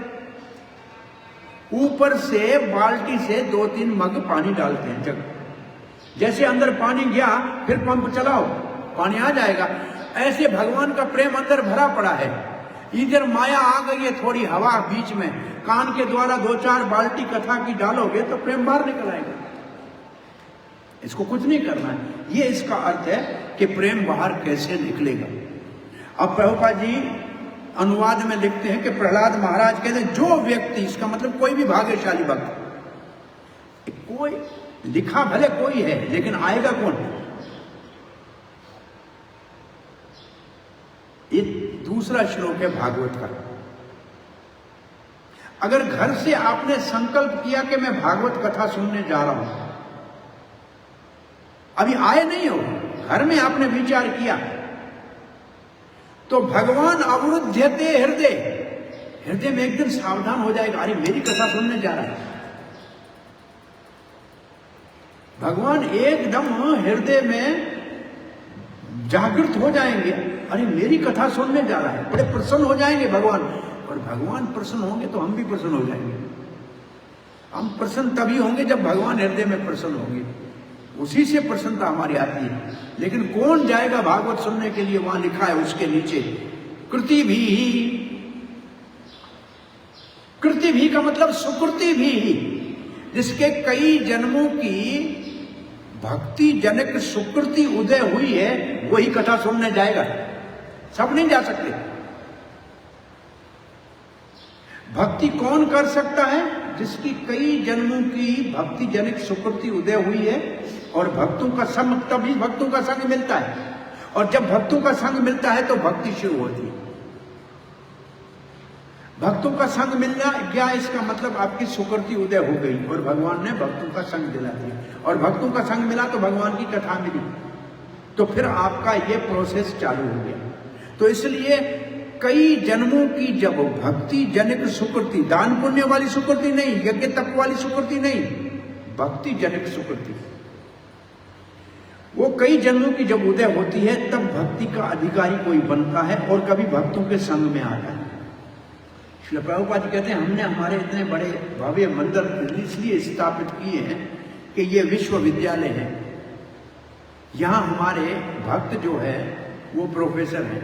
ऊपर से बाल्टी से 2-3 मग पानी डालते हैं जग, जैसे अंदर पानी गया फिर पंप चलाओ पानी आ जाएगा। ऐसे भगवान का प्रेम अंदर भरा पड़ा है, इधर माया आ गई है, थोड़ी हवा बीच में, कान के द्वारा 2-4 बाल्टी कथा की डालोगे तो प्रेम बाहर निकल आएगा। इसको कुछ नहीं करना है, ये इसका अर्थ है कि प्रेम बाहर कैसे निकलेगा। अब प्रभुपाद जी अनुवाद में लिखते हैं कि प्रहलाद महाराज कहते हैं जो व्यक्ति, इसका मतलब कोई भी भाग्यशाली भक्त, कोई लिखा भले कोई है लेकिन आएगा कौन, ये दूसरा श्लोक है भागवत का। अगर घर से आपने संकल्प किया कि मैं भागवत कथा सुनने जा रहा हूं, अभी आए नहीं हो, घर में आपने विचार किया, तो भगवान अवरुध्यते हृदय में एकदम सावधान हो जाएगा, अरे मेरी कथा सुनने जा रहा है। भगवान एकदम हृदय में जागृत हो जाएंगे, अरे मेरी कथा सुनने जा रहा है, बड़े प्रसन्न हो जाएंगे भगवान। और भगवान प्रसन्न होंगे तो हम भी प्रसन्न हो जाएंगे। हम प्रसन्न तभी होंगे जब भगवान हृदय में प्रसन्न होंगे, उसी से प्रसन्नता हमारी आती है। लेकिन कौन जाएगा भागवत सुनने के लिए, वहां लिखा है उसके नीचे कृति भी का मतलब सुकृति भी, जिसके कई जन्मों की भक्ति जनक सुकृति उदय हुई है, वही कथा सुनने जाएगा, सब नहीं जा सकते। भक्ति कौन कर सकता है, जिसकी कई जन्मों की भक्ति जनिक सुकृति उदय हुई है, और भक्तों का संग, तभी भक्तों का संग मिलता है, और जब भक्तों का संग मिलता है तो भक्ति शुरू होती है। भक्तों का संग मिलना क्या, इसका मतलब आपकी सुकृति उदय हो गई और भगवान ने भक्तों का संग दिला दिया, और भक्तों का संग मिला तो भगवान की कथा मिली, तो फिर आपका ये प्रोसेस चालू हो गया। तो इसलिए कई जन्मों की जब भक्ति जनिक सुकृति, दान पुण्य वाली सुकृति नहीं, यज्ञ तप वाली सुकृति नहीं, भक्ति जनिक सुकृति, वो कई जन्मों की जब उदय होती है तब भक्ति का अधिकारी कोई बनता है और कभी भक्तों के संग में आता है। श्री प्रभुपाद जी कहते हैं हमने हमारे इतने बड़े भव्य मंदिर इसलिए स्थापित किए हैं कि ये विश्वविद्यालय है, यहाँ हमारे भक्त जो है वो प्रोफेसर हैं,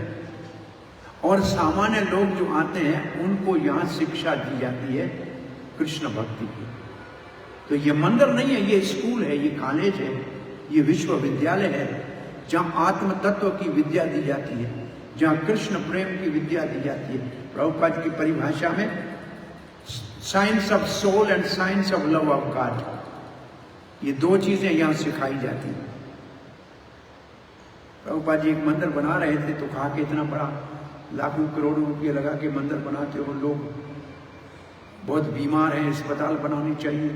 और सामान्य लोग जो आते हैं उनको यहाँ शिक्षा दी जाती है कृष्ण भक्ति की। तो ये मंदिर नहीं है, ये स्कूल है, ये कॉलेज है, ये विश्वविद्यालय है, जहाँ आत्म तत्व की विद्या दी जाती है, जहाँ कृष्ण प्रेम की विद्या दी जाती है। प्रभुपाद की परिभाषा में science of soul and science of love of God, ये दो चीजें यहाँ सिखाई जाती हैं। प्रभुपाद जी एक मंदिर बना रहे थे तो कहा कि इतना बड़ा लाखों करोड़ों रुपये लगा के मंदिर बनाते हो, लोग बहुत बीमार हैं, अस्पताल बनानी चाहिए,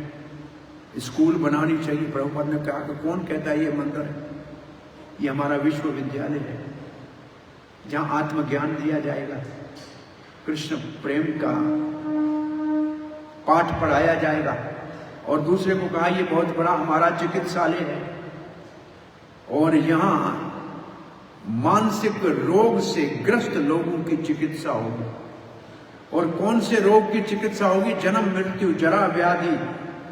स्कूल बनानी चाहिए। प्रभुपाद ने कहा कि कौन कहता है ये मंदिर है, ये हमारा विश्वविद्यालय है, जहाँ आत्मज्ञान दिया जाएगा, कृष्ण प्रेम का पाठ पढ़ाया जाएगा। और दूसरे को कहा ये बहुत बड़ा हमारा चिकित्सालय है, और यहाँ मानसिक रोग से ग्रस्त लोगों की चिकित्सा होगी। और कौन से रोग की चिकित्सा होगी, जन्म मृत्यु जरा व्याधि,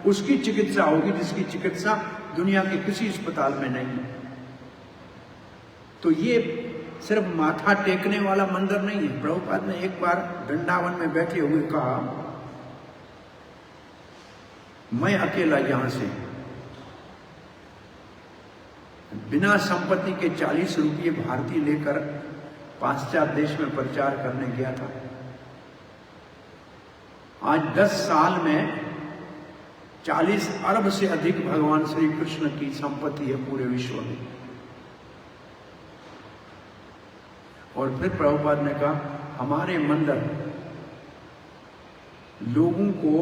उसकी चिकित्सा होगी, जिसकी चिकित्सा दुनिया के किसी अस्पताल में नहीं है। तो ये सिर्फ माथा टेकने वाला मंदिर नहीं है। प्रभुपाद ने एक बार वृंदावन में बैठे हुए कहा, मैं अकेला यहां से बिना संपत्ति के 40 रुपये भारतीय लेकर पाश्चात्य देश में प्रचार करने गया था। आज 10 साल में 40 अरब से अधिक भगवान श्री कृष्ण की संपत्ति है पूरे विश्व में। और फिर प्रभुपाद ने कहा हमारे मंदिर लोगों को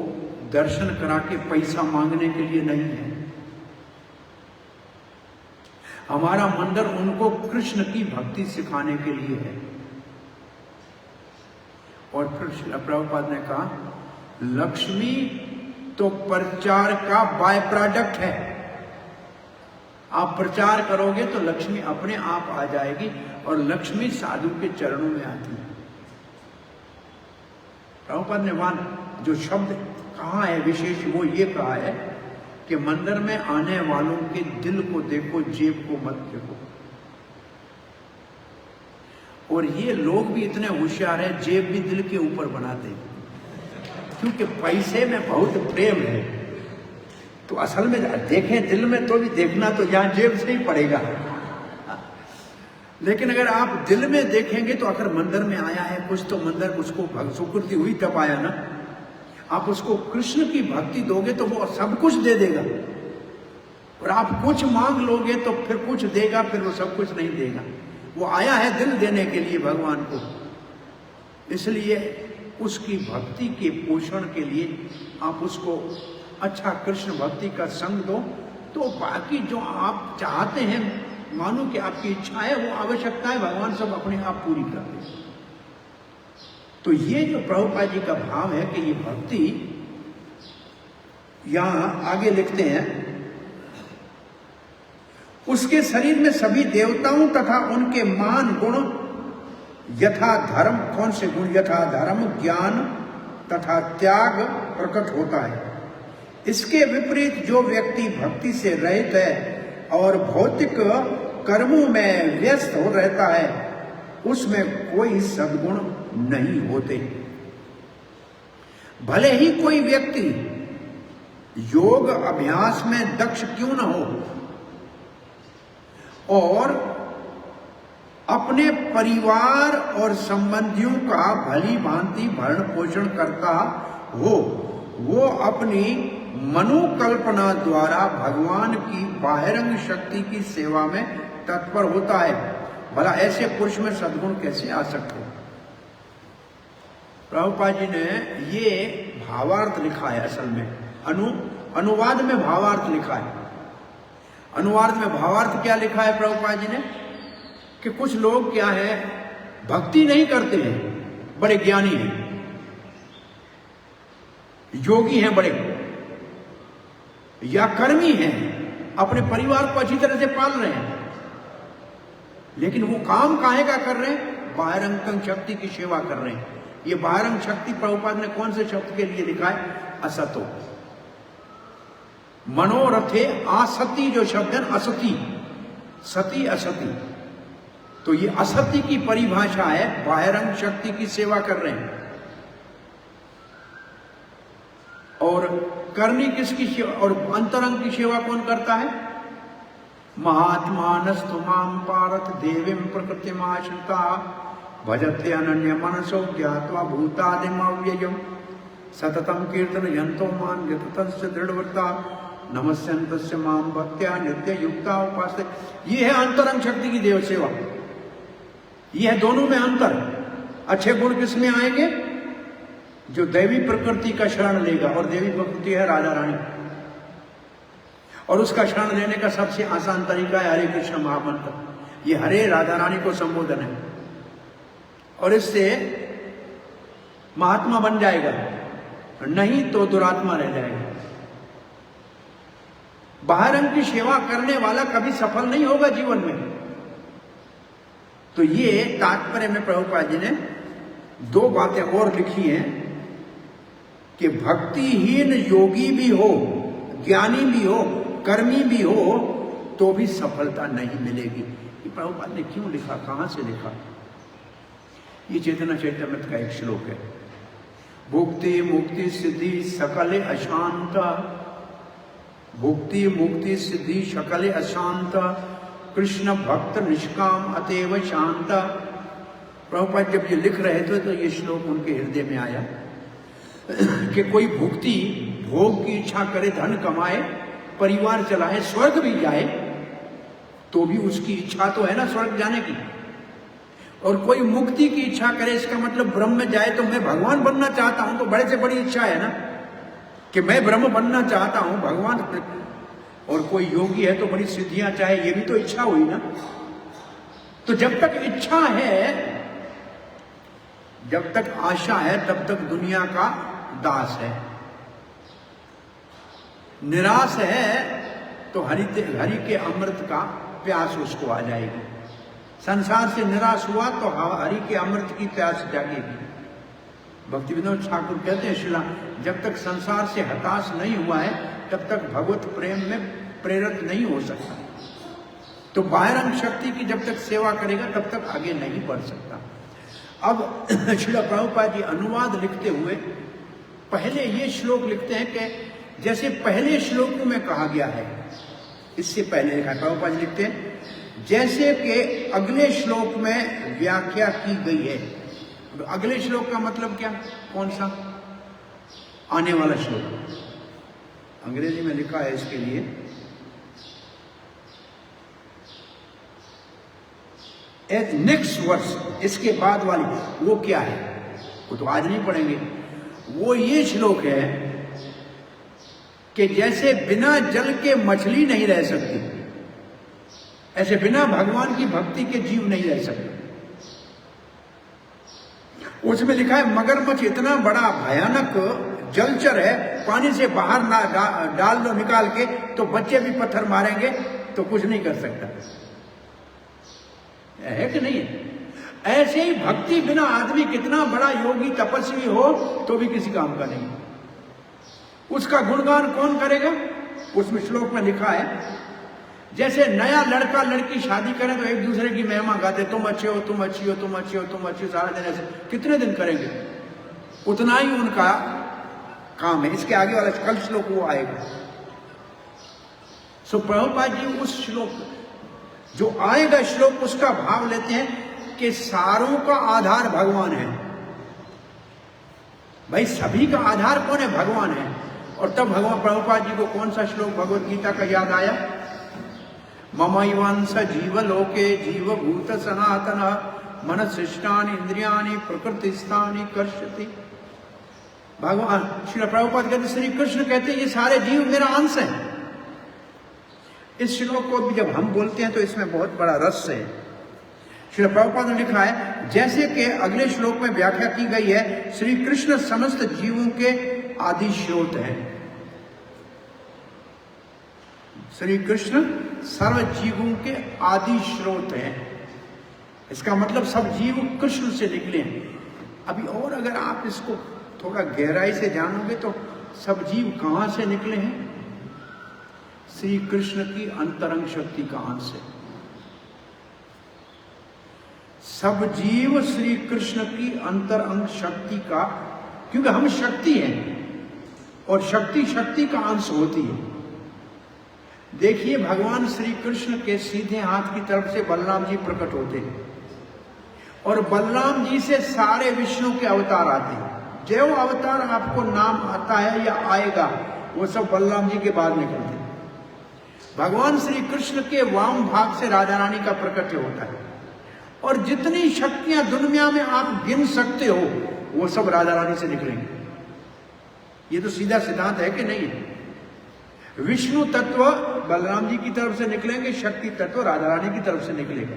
दर्शन करा के पैसा मांगने के लिए नहीं है, हमारा मंदिर उनको कृष्ण की भक्ति सिखाने के लिए है। और फिर प्रभुपाद ने कहा लक्ष्मी तो प्रचार का बाय प्रोडक्ट है, आप प्रचार करोगे तो लक्ष्मी अपने आप आ जाएगी, और लक्ष्मी साधु के चरणों में आती है। प्रभुपाद ने वहां जो शब्द कहा है विशेष, वो ये कहा है कि मंदिर में आने वालों के दिल को देखो, जेब को मत देखो। और ये लोग भी इतने होशियार हैं, जेब भी दिल के ऊपर बनाते हैं, क्योंकि पैसे में बहुत प्रेम है। तो असल में देखें दिल में तो भी देखना तो यहां जेब से ही पड़ेगा, लेकिन अगर आप दिल में देखेंगे तो अगर मंदिर में आया है कुछ, तो मंदिर उसको सुकृति हुई तब आया ना। आप उसको कृष्ण की भक्ति दोगे तो वो सब कुछ दे देगा, और आप कुछ मांग लोगे तो फिर कुछ देगा, फिर वो सब कुछ नहीं देगा। वो आया है दिल देने के लिए भगवान को, इसलिए उसकी भक्ति के पोषण के लिए आप उसको अच्छा कृष्ण भक्ति का संग दो, तो बाकी जो आप चाहते हैं, मानो कि आपकी इच्छा है, वो आवश्यकताएं भगवान सब अपने आप पूरी कर दे। तो ये जो प्रभुपाद जी का भाव है कि ये भक्ति, यहां आगे लिखते हैं, उसके शरीर में सभी देवताओं तथा उनके मान गुण यथा धर्म, कौन से गुण? यथा धर्म, ज्ञान तथा त्याग प्रकट होता है। इसके विपरीत जो व्यक्ति भक्ति से रहित है और भौतिक कर्मों में व्यस्त हो रहता है, उसमें कोई सद्गुण नहीं होते। भले ही कोई व्यक्ति योग अभ्यास में दक्ष क्यों न हो और अपने परिवार और संबंधियों का भली भांति भरण पोषण करता हो, वो अपनी मनोकल्पना द्वारा भगवान की बाह्यंग शक्ति की सेवा में तत्पर होता है। भला ऐसे पुरुष में सद्गुण कैसे आ सकते? प्रभुपाद जी ने ये भावार्थ लिखा है, असल में अनुवाद में भावार्थ लिखा है। अनुवाद में भावार्थ क्या लिखा है प्रभुपाद जी ने? कि कुछ लोग क्या है, भक्ति नहीं करते हैं, बड़े ज्ञानी हैं, योगी हैं बड़े, या कर्मी हैं, अपने परिवार को अच्छी तरह से पाल रहे हैं, लेकिन वो काम काहे का कर रहे हैं? बाह्यंग शक्ति की सेवा कर रहे हैं। ये बाह्यंग शक्ति प्रभुपाद ने कौन से शब्द के लिए लिखा है? असतो। मनोरथे आसती जो शब्द है, असती, सती असती, तो ये असत्य की परिभाषा है, बाह्यंग शक्ति की सेवा कर रहे हैं। और करनी किसकी सेवा? और अंतरंग की सेवा कौन करता है? महात्मानस्तु मां पारथ देवीं प्रकृतिमाश्रिता भजते अनन्य मनसो ज्ञात्वा भूतादिम अव्ययम् सततम कीर्तन यंतो मान यततस्य दृढ़व्रता नमस्यन्तस्य मां भक्त्या नित्य युक्ता उपासते। ये है अंतरंग शक्ति की देव सेवा। ये है दोनों में अंतर। अच्छे गुण किस में आएंगे? जो दैवी प्रकृति का शरण लेगा, और देवी प्रकृति है राधा रानी, और उसका शरण लेने का सबसे आसान तरीका है हरे कृष्ण महामंत्र। ये हरे राधा रानी को संबोधन है, और इससे महात्मा बन जाएगा, नहीं तो दुरात्मा रह जाएगा। बाह्यंग की सेवा करने वाला कभी सफल नहीं होगा जीवन में। तो ये तात्पर्य में प्रभुपाद जी ने दो बातें और लिखी हैं कि भक्तिहीन योगी भी हो, ज्ञानी भी हो, कर्मी भी हो, तो भी सफलता नहीं मिलेगी। ये प्रभुपाद ने क्यों लिखा, कहां से लिखा? ये चेतना चैतन्य का एक श्लोक है। भुक्ति मुक्ति सिद्धि सकले अशांत, भुक्ति मुक्ति सिद्धि सकले अशांत, कृष्ण भक्त निष्काम अतएव शांत। प्रभुपाद जब ये लिख रहे थे तो ये श्लोक उनके हृदय में आया कि कोई भुक्ति, भोग की इच्छा करे, धन कमाए, परिवार चलाए, स्वर्ग भी जाए, तो भी उसकी इच्छा तो है ना स्वर्ग जाने की। और कोई मुक्ति की इच्छा करे, इसका मतलब ब्रह्म में जाए, तो मैं भगवान बनना चाहता हूं, तो बड़े से बड़ी इच्छा है ना कि मैं ब्रह्म बनना चाहता हूं, भगवान। और कोई योगी है तो बड़ी सिद्धियां चाहे, ये भी तो इच्छा हुई ना। तो जब तक इच्छा है, जब तक आशा है, तब तक दुनिया का दास है। निराश है तो हरि के अमृत का प्यास उसको आ जाएगी। संसार से निराश हुआ तो हरि के अमृत की प्यास जागेगी। भक्ति विनोद ठाकुर कहते हैं शिला, जब तक संसार से हताश नहीं हुआ है तब तक भगवत प्रेम में प्रेरित नहीं हो सकता। तो बाह्यरंग शक्ति की जब तक सेवा करेगा तब तक आगे नहीं बढ़ सकता। अब श्रील प्रभुपाद जी अनुवाद लिखते हुए पहले ये श्लोक लिखते हैं कि जैसे पहले श्लोकों में कहा गया है, इससे पहले लिखा है, प्रभुपाद जी लिखते हैं जैसे कि अगले श्लोक में व्याख्या की गई है। अगले श्लोक का मतलब क्या, कौन सा, आने वाला श्लोक। अंग्रेजी में लिखा है इसके लिए, नेक्स्ट वर्ष, इसके बाद वाली, वो क्या है, वो तो आज नहीं पढ़ेंगे। वो ये श्लोक है कि जैसे बिना जल के मछली नहीं रह सकती, ऐसे बिना भगवान की भक्ति के जीव नहीं रह सकते। उसमें लिखा है मगरमच्छ इतना बड़ा भयानक जलचर है, पानी से बाहर ना डाल दो निकाल के तो बच्चे भी पत्थर मारेंगे तो कुछ नहीं कर सकता, है कि नहीं। ऐसे ही भक्ति बिना आदमी कितना बड़ा योगी तपस्वी हो तो भी किसी काम का नहीं। उसका गुणगान कौन करेगा। उसमें श्लोक में लिखा है जैसे नया लड़का लड़की शादी करें तो एक दूसरे की महिमा गाते, तुम अच्छे हो, तुम अच्छी हो, तुम अच्छी हो, तुम अच्छी हो, सारा दिन ऐसे कितने दिन करेंगे, उतना ही उनका काम है। इसके आगे वाला कल श्लोक वो आएगा। सो प्रभुपाद जी उस श्लोक जो आएगा श्लोक उसका भाव लेते हैं कि सारों का आधार भगवान है। भाई सभी का आधार कौन है, भगवान है। और तब भगवान प्रभुपाद जी को कौन सा श्लोक भगवत गीता का याद आया, ममैवांश जीवलोके जीवभूत सनातन मनसृष्टानि इंद्रियाणि प्रकृतिस्थानि कर्षति। भगवान श्री प्रभुपाद कहते, श्री कृष्ण कहते ये सारे जीव मेरा अंश है। इस श्लोक को भी जब हम बोलते हैं तो इसमें बहुत बड़ा रस है। श्री प्रभुपाद ने लिखा है जैसे कि अगले श्लोक में व्याख्या की गई है, श्री कृष्ण समस्त जीवों के आदि स्रोत हैं। श्री कृष्ण सर्व जीवों के आदि स्रोत हैं। इसका मतलब सब जीव कृष्ण से निकले हैं। अभी और अगर आप इसको थोड़ा गहराई से जानोगे तो सब जीव कहां से निकले हैं, श्री कृष्ण की अंतरंग शक्ति का अंश है। सब जीव श्री कृष्ण की अंतरंग शक्ति का, क्योंकि हम शक्ति हैं और शक्ति शक्ति का अंश होती है। देखिए भगवान श्री कृष्ण के सीधे हाथ की तरफ से बलराम जी प्रकट होते हैं और बलराम जी से सारे विष्णु के अवतार आते हैं। जो अवतार आपको नाम आता है या आएगा वो सब बलराम जी के बाद निकलते हैं। भगवान श्री कृष्ण के वाम भाग से राधा रानी का प्रकट होता है और जितनी शक्तियां दुनिया में आप गिन सकते हो वो सब राधा रानी से निकलेंगे। ये तो सीधा सिद्धांत है कि नहीं है। विष्णु तत्व बलराम जी की तरफ से निकलेंगे, शक्ति तत्व राधा रानी की तरफ से निकलेगा।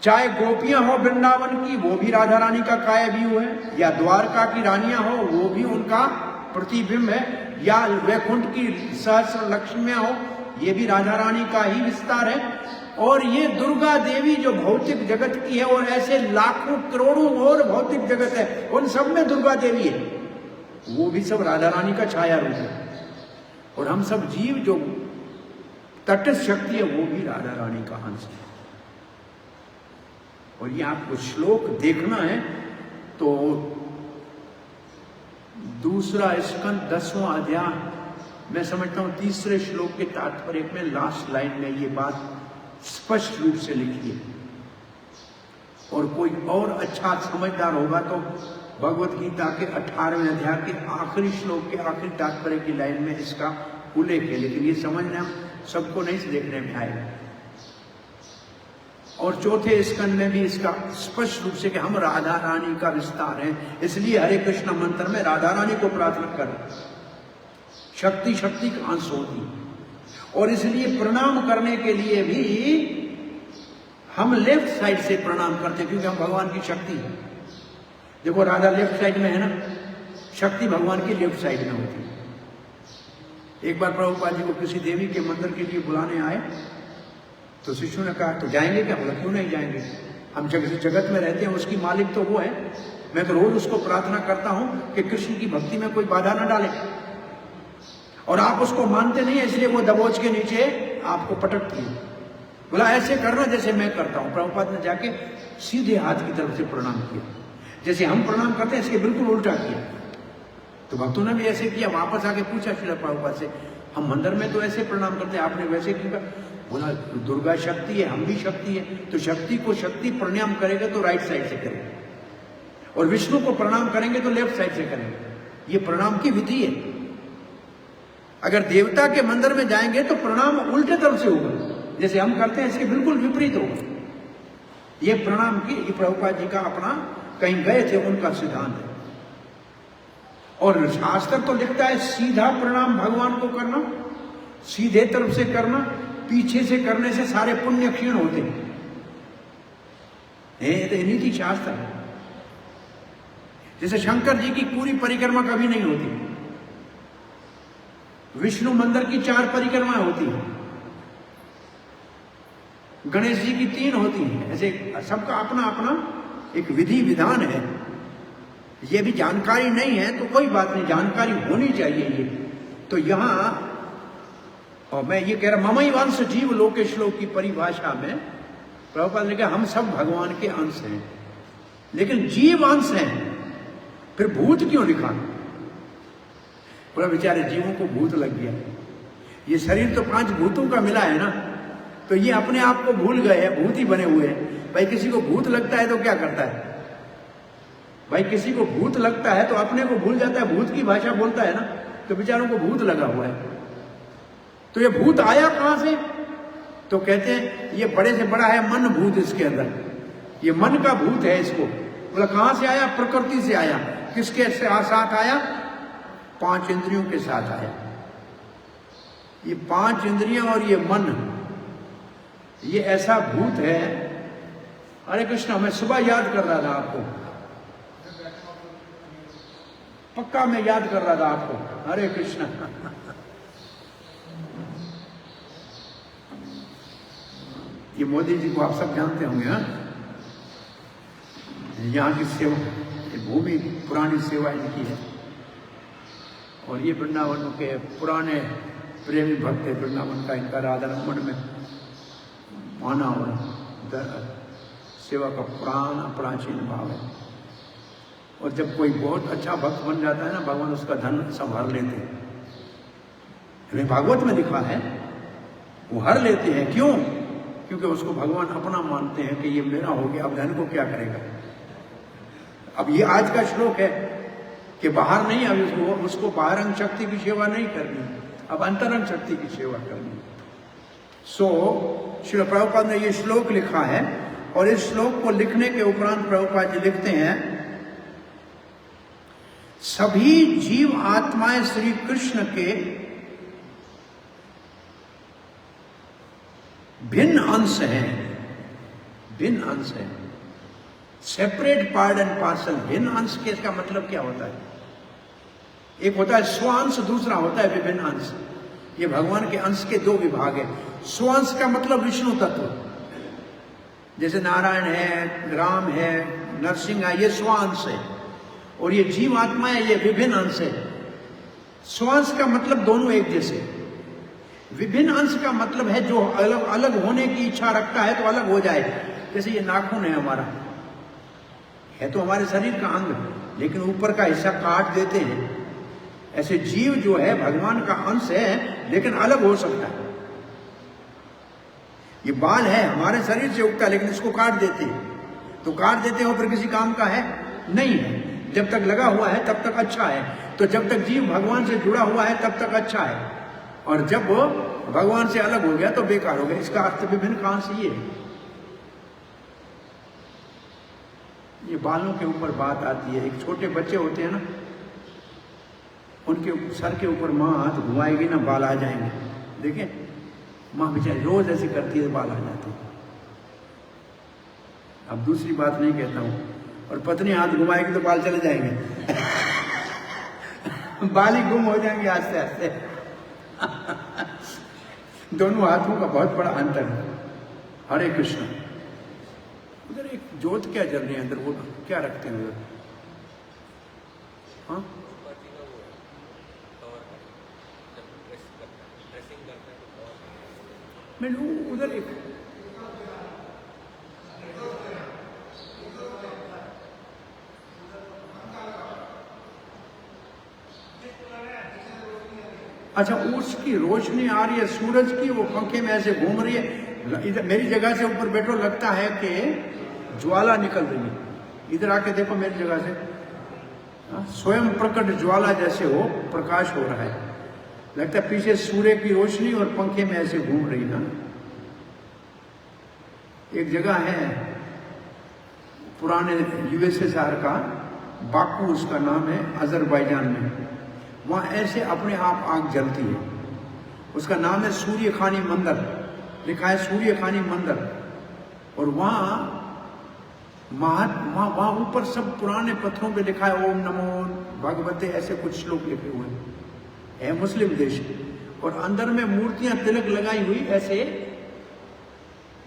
चाहे गोपियां हो वृंदावन की, वो भी राधा रानी का काय व्यू है, या द्वारका की रानियां हो वो भी उनका प्रतिबिंब है, या वैकुंठ की सहस्र लक्ष्मियां हो ये भी राधा रानी का ही विस्तार है। और ये दुर्गा देवी जो भौतिक जगत की है और ऐसे लाखों करोड़ों और भौतिक जगत है उन सब में दुर्गा देवी है, वो भी सब राधा रानी का छाया रूप है। और हम सब जीव जो तटस्थ शक्ति है वो भी राधा रानी का अंश है। और ये आपको श्लोक देखना है तो दूसरा स्कंद 10वां अध्याय, मैं समझता हूं तीसरे श्लोक के तात्पर्य में लास्ट लाइन में ये बात स्पष्ट रूप से लिखी है। और कोई और अच्छा समझदार होगा तो भगवत गीता के 18वें अध्याय के आखिरी श्लोक के आखिरी तात्पर्य की लाइन में इसका उल्लेख है, लेकिन ये समझना सबको नहीं से देखने में आएगा। और चौथे स्कंद में भी इसका स्पष्ट रूप से कि हम राधा रानी का विस्तार है, इसलिए हरे कृष्ण मंत्र में राधा रानी को प्रार्थना करें। शक्ति शक्ति का अंश होती है और इसलिए प्रणाम करने के लिए भी हम लेफ्ट साइड से प्रणाम करते हैं, क्योंकि हम भगवान की शक्ति है। देखो राधा लेफ्ट साइड में है ना, शक्ति भगवान की लेफ्ट साइड में होती है। एक बार प्रभुपाद जी को किसी देवी के मंदिर के लिए बुलाने आए, तो शिष्यों ने कहा तो जाएंगे क्या? बोला क्यों नहीं जाएंगे, हम जगत में रहते हैं, उसकी मालिक तो वो है, मैं तो रोज उसको प्रार्थना करता हूं कि कृष्ण की भक्ति में कोई बाधा ना डाले, और आप उसको मानते नहीं है इसलिए वो दबोच के नीचे आपको पटकती है। बोला ऐसे करना जैसे मैं करता हूं। प्रभुपाद ने जाके सीधे हाथ की तरफ से प्रणाम किया, जैसे हम प्रणाम करते हैं इसके बिल्कुल उल्टा किया। तो भक्तों ने भी ऐसे किया, वापस आके पूछा श्रील प्रभुपाद से, हम मंदिर में तो ऐसे प्रणाम करते हैं, आपने वैसे किया? बोला दुर्गा शक्ति है, हम भी शक्ति है, तो शक्ति को शक्ति प्रणाम करेगा तो राइट साइड से करेंगे, और विष्णु को प्रणाम करेंगे तो लेफ्ट साइड से करेंगे। ये प्रणाम की विधि है। अगर देवता के मंदिर में जाएंगे तो प्रणाम उल्टे तरफ से होगा, जैसे हम करते हैं इसके बिल्कुल विपरीत होगा। ये प्रणाम की ये प्रभुपाद जी का अपना कहीं गए थे उनका सिद्धांत है। और शास्त्र तो लिखता है सीधा प्रणाम भगवान को करना, सीधे तरफ से करना, पीछे से करने से सारे पुण्य क्षीण होते हैं। ये नीति शास्त्र है। जैसे शंकर जी की पूरी परिक्रमा कभी नहीं होती, विष्णु मंदिर की 4 परिक्रमाएं होती हैं, गणेश जी की 3 होती हैं, ऐसे सबका अपना अपना एक विधि विधान है। ये भी जानकारी नहीं है तो कोई बात नहीं, जानकारी होनी चाहिए ये। तो यहां और मैं ये कह रहा ममई वंश जीव लोके श्लोक की परिभाषा में प्रभुपाद ने कहा हम सब भगवान के अंश हैं, लेकिन जीव अंश हैं, फिर भूत क्यों लिखा? पूरा बेचारे जीवों को भूत लग गया। ये शरीर तो 5 भूतों का मिला है ना, तो ये अपने आप को भूल गए हैं, भूत ही बने हुए हैं। भाई किसी को भूत लगता है तो क्या करता है? भाई किसी को भूत लगता है तो अपने को भूल जाता है, भूत की भाषा बोलता है ना, तो बेचारों को भूत लगा हुआ है। तो ये भूत आया कहां से? तो कहते हैं ये बड़े से बड़ा है मन भूत, इसके अंदर ये मन का भूत है इसको। बोला कहां से आया? प्रकृति से आया। किसके साथ आया? 5 इंद्रियों के साथ आया। ये 5 इंद्रियां और ये मन, ये ऐसा भूत है। हरे कृष्णा, मैं सुबह याद कर रहा था आपको, पक्का मैं याद कर रहा था आपको। हरे कृष्णा। ये मोदी जी को आप सब जानते होंगे। हाँ, यहाँ की सेवा, भूमि पुरानी सेवा इनकी है, और ये वृंदावन के पुराने प्रेमी भक्त है। वृंदावन का इनका राधा रमन में माना और सेवा का प्राचीन भाव है। और जब कोई बहुत अच्छा भक्त बन जाता है ना, भगवान उसका धन सब हर लेते हैं। भागवत में लिखा है वो हर लेते हैं। क्यों? क्योंकि उसको भगवान अपना मानते हैं कि ये मेरा हो गया, अब धन को क्या करेगा। अब ये आज का श्लोक है कि बाहर नहीं, अब उसको बाहरंग शक्ति की सेवा नहीं करनी, अब अंतरंग शक्ति की सेवा करनी। श्रील प्रभुपाद ने ये श्लोक लिखा है, और इस श्लोक को लिखने के उपरांत प्रभुपाद जी लिखते हैं सभी जीव आत्माएं श्री कृष्ण के भिन्न अंश हैं। भिन्न अंश है, सेपरेट पार्ट एंड पार्सल। भिन्न अंश के इसका मतलब क्या होता है? एक होता है स्वांश, दूसरा होता है विभिन्न अंश। ये भगवान के अंश के 2 विभाग है। स्वांश का मतलब विष्णु तत्व, जैसे नारायण है, राम है, नरसिंह है, ये स्वांश है। और ये जीव आत्मा है, ये विभिन्न अंश है। स्वांश का मतलब दोनों एक जैसे। विभिन्न अंश का मतलब है जो अलग अलग होने की इच्छा रखता है तो अलग हो जाए। जैसे ये नाखून है हमारा, है तो हमारे शरीर का अंग, लेकिन ऊपर का हिस्सा काट देते हैं। ऐसे जीव जो है भगवान का अंश है, लेकिन अलग हो सकता है। ये बाल है हमारे शरीर से उगता है, लेकिन इसको काट देते हैं, तो काट देते हो फिर किसी काम का है नहीं है। जब तक लगा हुआ है तब तक अच्छा है। तो जब तक जीव भगवान से जुड़ा हुआ है तब तक अच्छा है, और जब वो भगवान से अलग हो गया तो बेकार हो गया। इसका अर्थ विभिन्न कहां से ये है। ये बालों के ऊपर बात आती है। एक छोटे बच्चे होते हैं ना, उनके सर के ऊपर माँ हाथ घुमाएगी ना, बाल आ जाएंगे। देखिए माँ बेचारी रोज ऐसे करती है, बाल आ जाते हैं। अब दूसरी बात नहीं कहता हूं, और पत्नी हाथ घुमाएगी तो बाल चले जाएंगे। बाल ही गुम हो जाएंगे आस्ते आस्ते। दोनों हाथों का बहुत बड़ा अंतर है। हरे कृष्ण। उधर एक जोत क्या जल रही है अंदर, वो क्या रखते हैं उधर? हाँ, मैं उधर एक अच्छा, उसकी रोशनी आ रही है सूरज की, वो पंखे में ऐसे घूम रही है। इधर मेरी जगह से ऊपर बैठो, लगता है कि ज्वाला निकल रही है। इधर आके देखो मेरी जगह से, स्वयं प्रकट ज्वाला जैसे हो, प्रकाश हो रहा है। लगता है पीछे सूर्य की रोशनी और पंखे में ऐसे घूम रही ना। एक जगह है पुराने यूएसएसआर का, बाकू उसका नाम है, अजरबैजान में। वहां ऐसे अपने आप आग जलती है। उसका नाम है सूर्यखानी मंदिर, लिखा है सूर्यखानी मंदिर। और वहां वहां ऊपर सब पुराने पत्थरों पे लिखा है ओम नमो भगवते, ऐसे कुछ श्लोक लिखे हुए हैं। मुस्लिम देश। और अंदर में मूर्तियां तिलक लगाई हुई ऐसे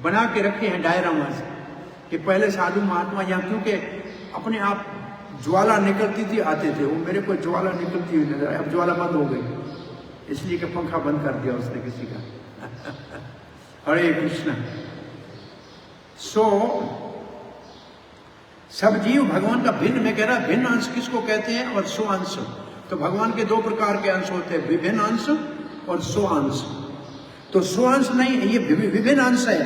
बना के रखे हैं डायरामा से, कि पहले साधु महात्मा यहाँ, क्योंकि अपने आप ज्वाला निकलती थी आते थे। वो मेरे को ज्वाला निकलती हुई नजर आई। अब ज्वाला बंद हो गई, इसलिए कि पंखा बंद कर दिया उसने किसी का। हरे कृष्ण। सब जीव भगवान का भिन्न, में कह रहा भिन्न अंश किसको कहते हैं, और सो अंश। तो भगवान के दो प्रकार के अंश होते हैं, विभिन्न अंश और सो अंश। तो सो अंश नहीं, ये विभिन्न अंश है।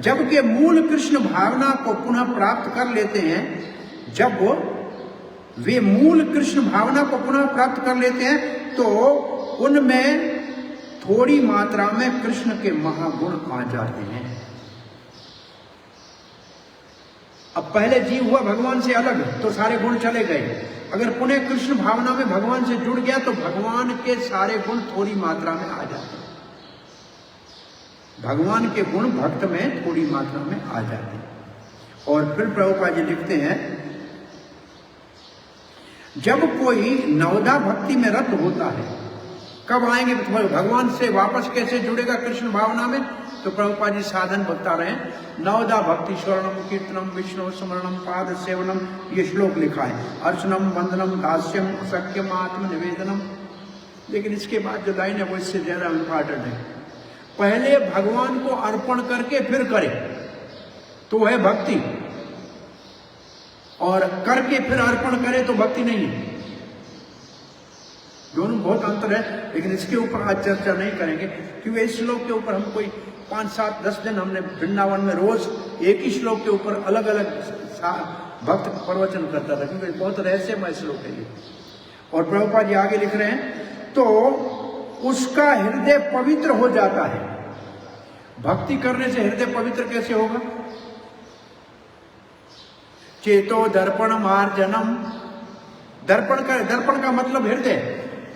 जबकि मूल कृष्ण भावना को पुनः प्राप्त कर लेते हैं, जब वे मूल कृष्ण भावना को पुनः प्राप्त कर लेते हैं, तो उनमें थोड़ी मात्रा में कृष्ण के महागुण आ जाते हैं। अब पहले जीव हुआ भगवान से अलग, तो सारे गुण चले गए। अगर पुनः कृष्ण भावना में भगवान से जुड़ गया, तो भगवान के सारे गुण थोड़ी मात्रा में आ जाते हैं। भगवान के गुण भक्त में थोड़ी मात्रा में आ जाते हैं। और फिर प्रभुपाद जी लिखते हैं, जब कोई नवदा भक्ति में रत होता है, कब आएंगे भगवान से वापस कैसे जुड़ेगा कृष्ण भावना में? तो प्रभुपाद जी साधन बता रहे हैं, नवदा भक्ति स्वर्णम कीर्तनम विष्णु स्मरणम पाद सेवनम, ये श्लोक लिखा है। अर्चनम वंदनम दास्यम सख्यम आत्म निवेदनम। लेकिन इसके बाद जो लाइन है वो इससे ज्यादा इंपॉर्टेंट है। पहले भगवान को अर्पण करके फिर करे तो है भक्ति, और करके फिर अर्पण करे तो भक्ति नहीं है। दोनों बहुत अंतर है, लेकिन इसके ऊपर आज चर्चा नहीं करेंगे, क्योंकि इस श्लोक के ऊपर हम कोई 5, 7, 10 दिन हमने वृंदावन में रोज एक ही श्लोक के ऊपर अलग अलग भक्त प्रवचन करता था, क्योंकि बहुत रहस्यमय श्लोक है ये। और प्रभुपाद जी आगे लिख रहे हैं, तो उसका हृदय पवित्र हो जाता है। भक्ति करने से हृदय पवित्र कैसे होगा? चेतो दर्पण मार्जनम। दर्पण का मतलब हृदय,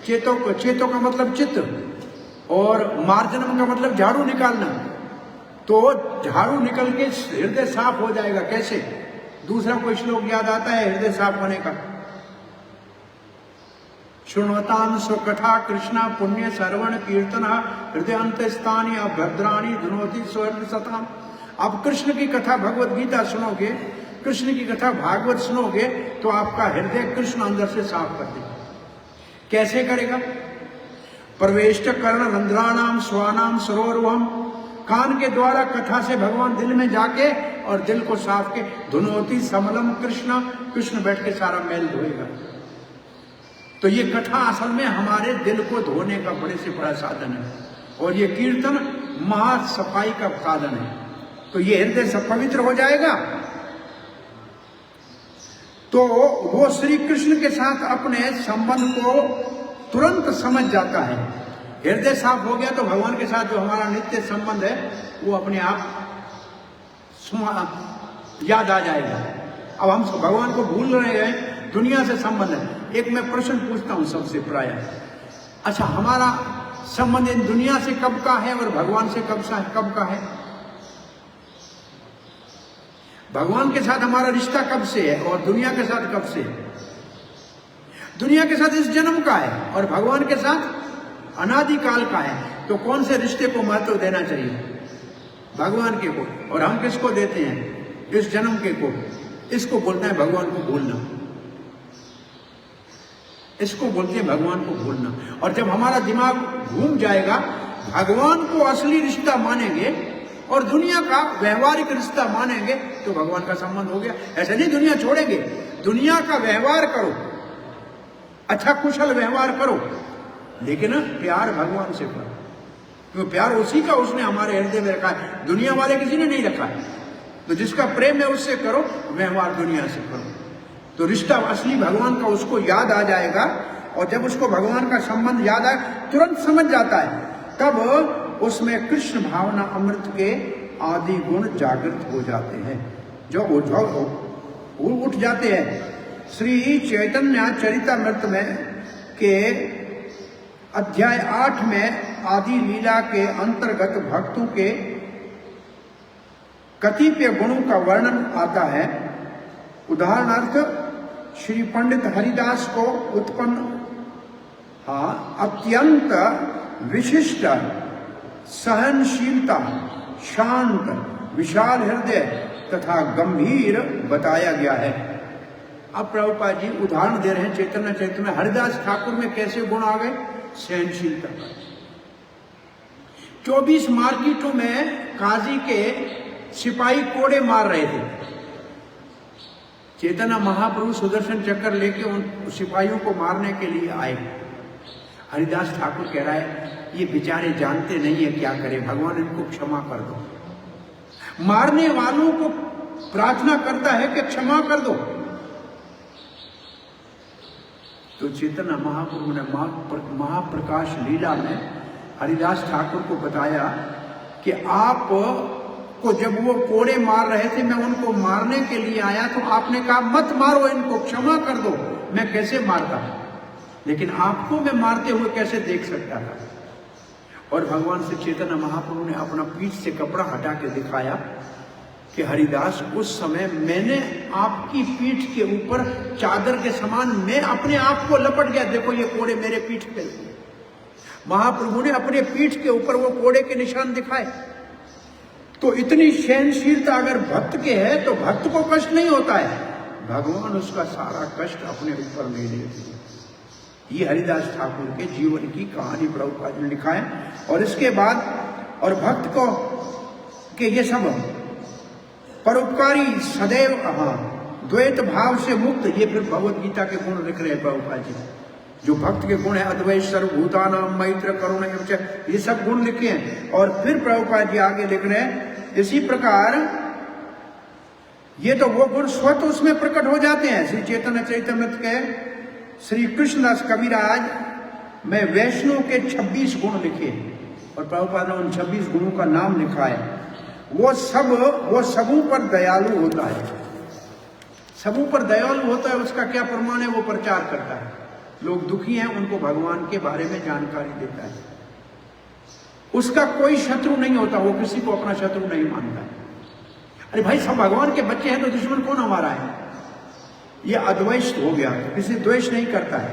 चेतो का मतलब चित्त, और मार्जनम का मतलब झाड़ू निकालना। तो झाड़ू निकल के हृदय साफ हो जाएगा। कैसे? दूसरा कोई श्लोक याद आता है हृदय साफ होने का? शृण्वतां स्वकथा कृष्णा पुण्य श्रवण कीर्तन हृदय अंत स्थानीय भद्राणी धुनोति स्वर्ण सताम। आप कृष्ण की कथा भगवत गीता सुनोगे, कृष्ण की कथा भागवत सुनोगे, तो आपका हृदय कृष्ण अंदर से साफ कर देगा। कैसे करेगा? प्रवेष्ट कर्ण रंध्राणाम स्वानाम सरोवरम। कान के द्वारा कथा से भगवान दिल में जाके और दिल को साफ के धुनोति समलम कृष्ण, कृष्ण बैठ के सारा मैल धोएगा। तो ये कथा असल में हमारे दिल को धोने का बड़े से बड़ा साधन है, और ये कीर्तन महा सफाई का साधन है। तो ये हृदय सब पवित्र हो जाएगा, तो वो श्री कृष्ण के साथ अपने संबंध को तुरंत समझ जाता है। हृदय साफ हो गया तो भगवान के साथ जो हमारा नित्य संबंध है वो अपने आप याद आ जाएगा। अब हम भगवान को भूल रहे हैं, दुनिया से संबंध है। एक मैं प्रश्न पूछता हूं सबसे प्राय, अच्छा हमारा संबंध इन दुनिया से कब का है और भगवान से कब का है? भगवान के साथ हमारा रिश्ता कब से है और दुनिया के साथ कब से है? दुनिया के साथ इस जन्म का है और भगवान के साथ अनादिकाल का है, तो कौन से रिश्ते को महत्व देना चाहिए? भगवान के को। और हम किसको देते हैं? इस जन्म के को। इसको बोलते हैं भगवान को भूलना, इसको बोलते हैं भगवान को भूलना। और जब हमारा दिमाग घूम जाएगा, भगवान को असली रिश्ता मानेंगे और दुनिया का व्यवहारिक रिश्ता मानेंगे, तो भगवान का संबंध हो गया। ऐसे नहीं दुनिया छोड़ेंगे, दुनिया का व्यवहार करो, अच्छा कुशल व्यवहार करो, लेकिन प्यार भगवान से करो, क्योंकि प्यार उसी का उसने हमारे हृदय में रखा है, दुनिया वाले किसी ने नहीं रखा है। तो जिसका प्रेम है उससे करो, व्यवहार दुनिया से करो, तो रिश्ता असली भगवान का उसको याद आ जाएगा। और जब उसको भगवान का संबंध याद आए, तुरंत समझ जाता है, तब उसमें कृष्ण भावना अमृत के आदि गुण जागृत हो जाते हैं, जो उठ जाते हैं। श्री चैतन्य चरितामृत में के अध्याय 8 में आदि लीला के अंतर्गत भक्तों के कतिपय गुणों का वर्णन आता है। उदाहरणार्थ श्री पंडित हरिदास को उत्पन्न अत्यंत विशिष्ट सहनशीलता, शांत, विशाल हृदय तथा गंभीर बताया गया है। अब प्रभुपाद जी उदाहरण दे रहे हैं चैतन्य चरित्र में, हरिदास ठाकुर में कैसे गुण आ गए? सहनशीलता। 24 मार्केटों में काजी के सिपाही कोड़े मार रहे थे, चैतन्य महाप्रभु सुदर्शन चक्र लेके उन सिपाहियों को मारने के लिए आए। हरिदास ठाकुर कह रहा है, ये बेचारे जानते नहीं है क्या करें, भगवान इनको क्षमा कर दो। मारने वालों को प्रार्थना करता है कि क्षमा कर दो। तो चैतन्य महाप्रभु ने महाप्रकाश लीला में हरिदास ठाकुर को बताया कि आप को जब वो कोड़े मार रहे थे, मैं उनको मारने के लिए आया, तो आपने कहा मत मारो इनको, क्षमा कर दो। मैं कैसे मारता, लेकिन आपको मैं मारते हुए कैसे देख सकता था? और भगवान श्री चैतन्य महाप्रभु ने अपना पीठ से कपड़ा हटा के दिखाया कि हरिदास, उस समय मैंने आपकी पीठ के ऊपर चादर के समान मैं अपने आप को लपट गया, देखो ये कोड़े मेरे पीठ पे। महाप्रभु ने अपने पीठ के ऊपर वो कोड़े के निशान दिखाए। तो इतनी सहनशीलता अगर भक्त के है, तो भक्त को कष्ट नहीं होता है, भगवान उसका सारा कष्ट अपने ऊपर ले लेते हैं। ये हरिदास ठाकुर के जीवन की कहानी प्रभुपाद ने लिखा है। और इसके बाद और भक्त को के ये सब परोपकारी, सदैव द्वैत भाव से मुक्त, ये फिर भगवत गीता के गुण लिख रहे हैं प्रभुपाद जी। जो भक्त के गुण है, अद्वैत, सर्वभूतानां मैत्र, करुणा, ये सब गुण लिखे हैं। और फिर प्रभुपाद जी आगे लिख रहे हैं, इसी प्रकार ये तो वो गुण स्वतः उसमें प्रकट हो जाते हैं। श्री चैतन्य चरितामृत के श्री कृष्णदास कविराज में वैष्णव के 26 गुण लिखे, और प्रभुपाद ने उन 26 गुणों का नाम लिखा है। वो सबों पर दयालु होता है, सबों पर दयालु होता है। उसका क्या प्रमाण है? वो प्रचार करता है, लोग दुखी हैं उनको भगवान के बारे में जानकारी देता है। उसका कोई शत्रु नहीं होता, वो किसी को अपना शत्रु नहीं मानता है। अरे भाई, सब भगवान के बच्चे हैं तो दुश्मन कौन हमारा है? ये अद्वैत हो गया, तो किसी द्वेष नहीं करता है।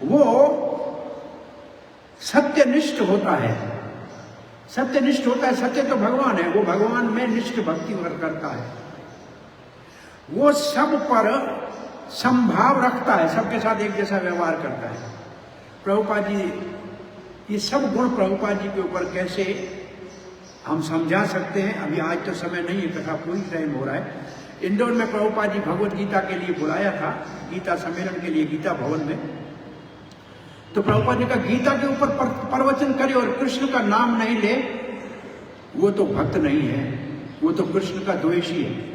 वो सत्यनिष्ठ होता है, सत्यनिष्ठ होता है। सत्य तो भगवान है, वो भगवान में निष्ठ भक्ति करता है। वो सब पर संभाव रखता है, सबके साथ एक जैसा व्यवहार करता है। प्रभुपाद जी, ये सब गुण प्रभुपाद जी के ऊपर कैसे हम समझा सकते हैं? अभी आज तो समय नहीं है, कथा पूरी टाइम हो रहा है। इंदौर में प्रभुपाद जी भगवत गीता के लिए बुलाया था, गीता सम्मेलन के लिए गीता भवन में। तो प्रभुपाद जी का गीता के ऊपर प्रवचन करे और कृष्ण का नाम नहीं ले, वो तो भक्त नहीं है, वो तो कृष्ण का द्वेषी है।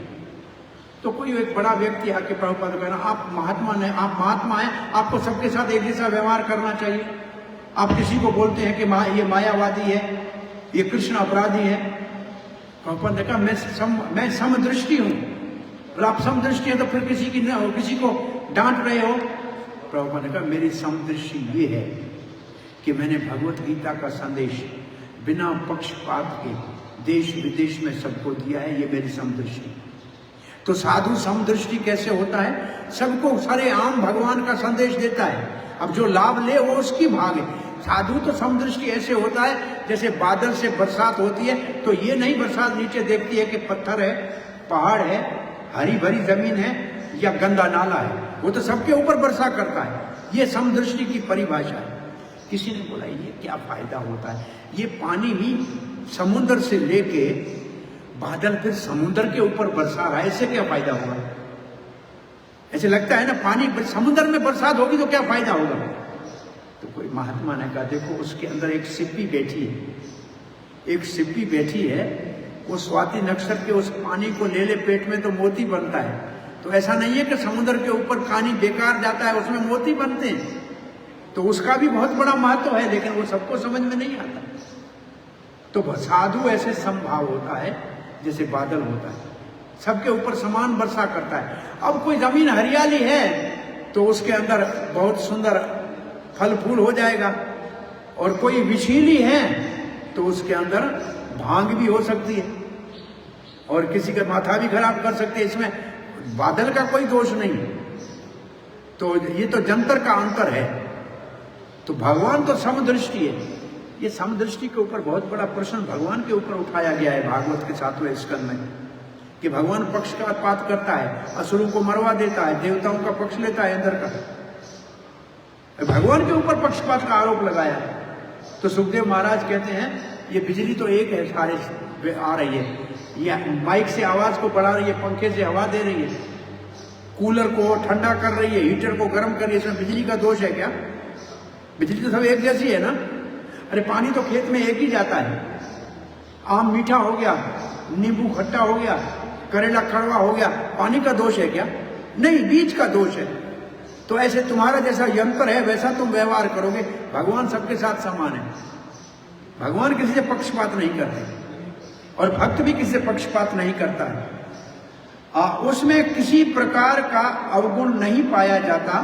तो कोई एक बड़ा व्यक्ति आके प्रभुपाद को कहना, आप महात्मा नहीं, आप महात्मा हैं, आपको सबके साथ एक जैसा व्यवहार करना चाहिए। आप किसी को बोलते हैं कि ये मायावादी है, ये कृष्ण अपराधी है। प्रभुपाद ने कहा, मैं समदृष्टि हूं, और आप समदृष्टि है तो फिर किसी को डांट रहे हो। प्रभुपाद ने कहा, मेरी समदृष्टि ये है कि मैंने भगवत गीता का संदेश बिना पक्षपात के देश विदेश में सबको दिया है, ये मेरी समदृष्टि। तो साधु समदृष्टि कैसे होता है? सबको सरेआम भगवान का संदेश देता है। अब जो लाभ ले वो उसकी भाग है। साधु तो समदृष्टि ऐसे होता है जैसे बादल से बरसात होती है, तो ये नहीं बरसात नीचे देखती है कि पत्थर है, पहाड़ है, हरी भरी जमीन है या गंदा नाला है, वो तो सबके ऊपर वर्षा करता है। ये समदृष्टि की परिभाषा है। किसी ने बोला ये क्या फायदा होता है, ये पानी भी समुद्र से लेके बादल फिर समुद्र के ऊपर बरसा रहा है, इससे क्या फायदा होगा? ऐसे लगता है ना, पानी समुद्र में बरसात होगी तो क्या फायदा होगा? तो कोई महात्मा ने कहा देखो उसके अंदर एक सिप्पी बैठी है, एक सिप्पी बैठी है, वो स्वाति नक्षत्र के उस पानी को ले ले पेट में तो मोती बनता है। तो ऐसा नहीं है कि समुद्र के ऊपर पानी बेकार जाता है, उसमें मोती बनते हैं, तो उसका भी बहुत बड़ा महत्व है, लेकिन वो सबको समझ में नहीं आता। तो साधु ऐसे समभाव होता है जैसे बादल होता है, सबके ऊपर समान वर्षा करता है। अब कोई जमीन हरियाली है तो उसके अंदर बहुत सुंदर फल फूल हो जाएगा, और कोई विशीली है तो उसके अंदर भांग भी हो सकती है, और किसी का माथा भी खराब कर सकते हैं। इसमें बादल का कोई दोष नहीं। तो ये तो जंतर का अंतर है। तो भगवान तो समदृष्टि है। ये समदृष्टि के ऊपर बहुत बड़ा प्रश्न भगवान के ऊपर उठाया गया है भागवत के 7वें स्कंद में, कि भगवान पक्षपात करता है, असुरों को मरवा देता है, देवताओं का पक्ष लेता है अंदर का। भगवान के ऊपर पक्षपात का आरोप लगाया। तो सुखदेव महाराज कहते हैं ये बिजली तो एक है, सारे आ रही है, ये माइक से आवाज को बढ़ा रही है, पंखे से हवा दे रही है, कूलर को ठंडा कर रही है, हीटर को गर्म कर रही है, इसमें बिजली का दोष है क्या? बिजली तो सब एक जैसी है ना। अरे पानी तो खेत में एक ही जाता है, आम मीठा हो गया, नींबू खट्टा हो गया, करेला कड़वा हो गया, पानी का दोष है क्या? नहीं, बीज का दोष है। तो ऐसे तुम्हारा जैसा यंत्र है वैसा तुम व्यवहार करोगे। भगवान सबके साथ समान है, भगवान किसी से पक्षपात नहीं करते, और भक्त भी किसी से पक्षपात नहीं करता है। उसमें किसी प्रकार का अवगुण नहीं पाया जाता,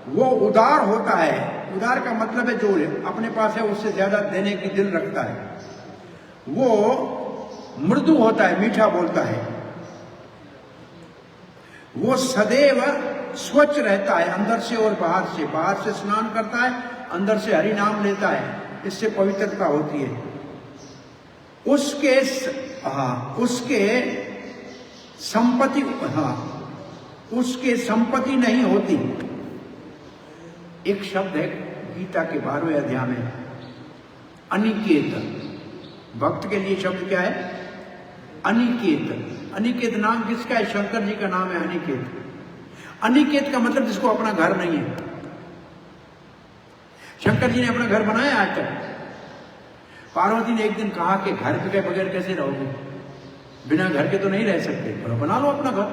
वो उदार होता है। उदार का मतलब है जो अपने पास है उससे ज्यादा देने की दिल रखता है। वो मृदु होता है, मीठा बोलता है, वो सदैव स्वच्छ रहता है अंदर से और बाहर से। बाहर से स्नान करता है, अंदर से हरि नाम लेता है, इससे पवित्रता होती है। उसके संपत्ति नहीं होती। एक शब्द है गीता के 12वें अध्याय में, अनिकेत। भक्त के लिए शब्द क्या है? अनिकेत। अनिकेत नाम किसका है? शंकर जी का नाम है अनिकेत। अनिकेत का मतलब जिसको अपना घर नहीं है। शंकर जी ने अपना घर बनाया आज तक? पार्वती ने एक दिन कहा कि घर के बगैर कैसे रहोगे, बिना घर के तो नहीं रह सकते, बोला बना लो अपना घर,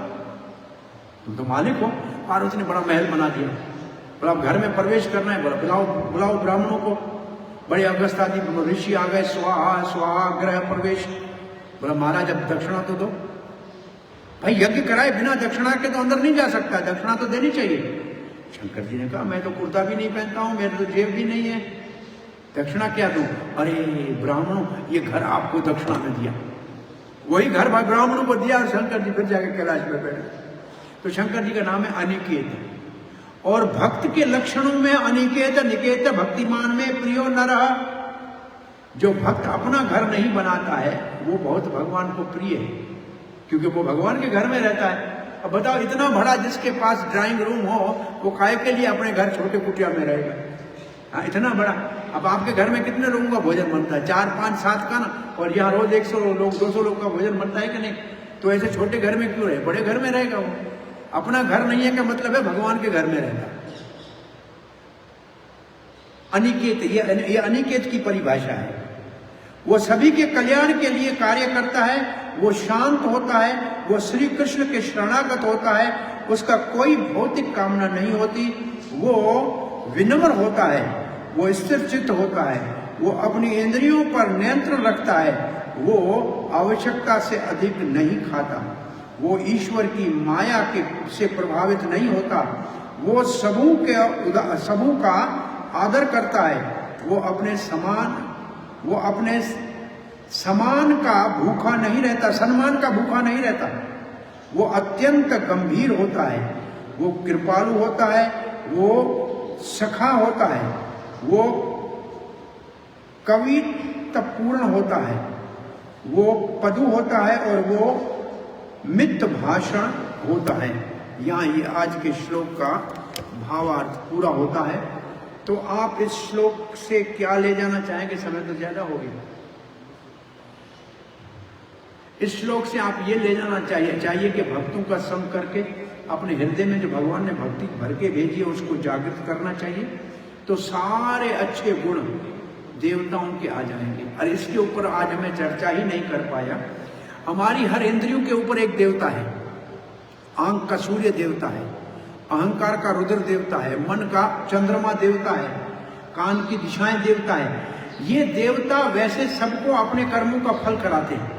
तुम तो मालिक हो। पार्वती ने बड़ा महल बना दिया। बोला घर में प्रवेश करना है, बोला बुलाओ ब्राह्मणों को। बड़े अगस्त आदि ऋषि आ गए, स्वाहा स्वाहा ग्रह प्रवेश। बोला महाराज अब दक्षिणा तो दो। भाई यज्ञ कराए बिना दक्षिणा के तो अंदर नहीं जा सकता, दक्षिणा तो देनी चाहिए। शंकर जी ने कहा मैं तो कुर्ता भी नहीं पहनता हूं, मेरे तो जेब भी नहीं है, दक्षिणा क्या दूं? अरे ब्राह्मणों, ये घर आपको दक्षिणा में दिया। वही घर भाई ब्राह्मणों को दिया और शंकर जी फिर जाके कैलाश में बैठे। तो शंकर जी का नाम है अनिकेत। और भक्त के लक्षणों में अनिकेत निकेत भक्तिमान में प्रियो नरः। जो भक्त अपना घर नहीं बनाता है वो बहुत भगवान को प्रिय है, क्योंकि वो भगवान के घर में रहता है। अब बताओ इतना बड़ा जिसके पास ड्राइंग रूम हो, वो काय के लिए अपने घर छोटे कुटिया में रहेगा? हाँ, इतना बड़ा। अब आपके घर में कितने लोगों का भोजन बनता है? 4, 5, 7 का ना, और यहाँ रोज 100 लोग 200 लोग का भोजन बनता है कि नहीं? तो ऐसे छोटे घर में क्यों रहे? बड़े घर में रहेगा वो। अपना घर नहीं है का मतलब है भगवान के घर में रहता। अनिकेत, ये अनिकेत की परिभाषा है। वो सभी के कल्याण के लिए कार्य करता है, वो शांत होता है, वो श्री कृष्ण के शरणागत होता है, उसका कोई भौतिक कामना नहीं होती, वो विनम्र होता है, वो स्थिर चित्त होता है, वो अपनी इंद्रियों पर नियंत्रण रखता है, वो आवश्यकता से अधिक नहीं खाता, वो ईश्वर की माया के से प्रभावित नहीं होता, वो सबों का आदर करता है, वो अपने समान का भूखा नहीं रहता, सम्मान का भूखा नहीं रहता, वो अत्यंत गंभीर होता है, वो कृपालु होता है, वो सखा होता है, वो कवित्वपूर्ण होता है, वो पदु होता है और वो मित भाषण होता है। यहाँ ये आज के श्लोक का भावार्थ पूरा होता है। तो आप इस श्लोक से क्या ले जाना चाहेंगे? समय तो ज्यादा हो गया। इस श्लोक से आप ये ले जाना चाहिए कि भक्तों का संग करके अपने हृदय में जो भगवान ने भक्ति भर के भेजी है उसको जागृत करना चाहिए, तो सारे अच्छे गुण देवताओं के आ जाएंगे। और इसके ऊपर आज हमें चर्चा ही नहीं कर पाया। हमारी हर इंद्रियों के ऊपर एक देवता है। आंख का सूर्य देवता है, अहंकार का रुद्र देवता है, मन का चंद्रमा देवता है, कान की दिशाएं देवता है। ये देवता वैसे सबको अपने कर्मों का फल कराते हैं,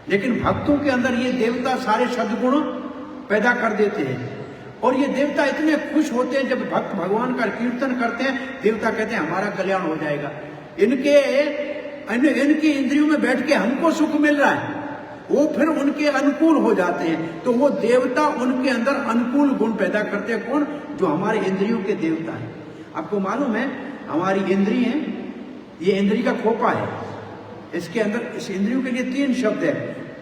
लेकिन भक्तों के अंदर ये देवता सारे सद्गुण पैदा कर देते हैं। और ये देवता इतने खुश होते हैं जब भक्त भगवान का कीर्तन करते हैं, देवता कहते हैं हमारा कल्याण हो जाएगा। इनकी इंद्रियों में बैठ के हमको सुख मिल रहा है, वो फिर उनके अनुकूल हो जाते हैं। तो वो देवता उनके अंदर अनुकूल गुण पैदा करते हैं। कौन? जो हमारे इंद्रियों के देवता है। आपको मालूम है हमारी इंद्रिय है, ये इंद्रिय का खोपा है। इसके अंदर इस इंद्रियों के लिए 3 शब्द है,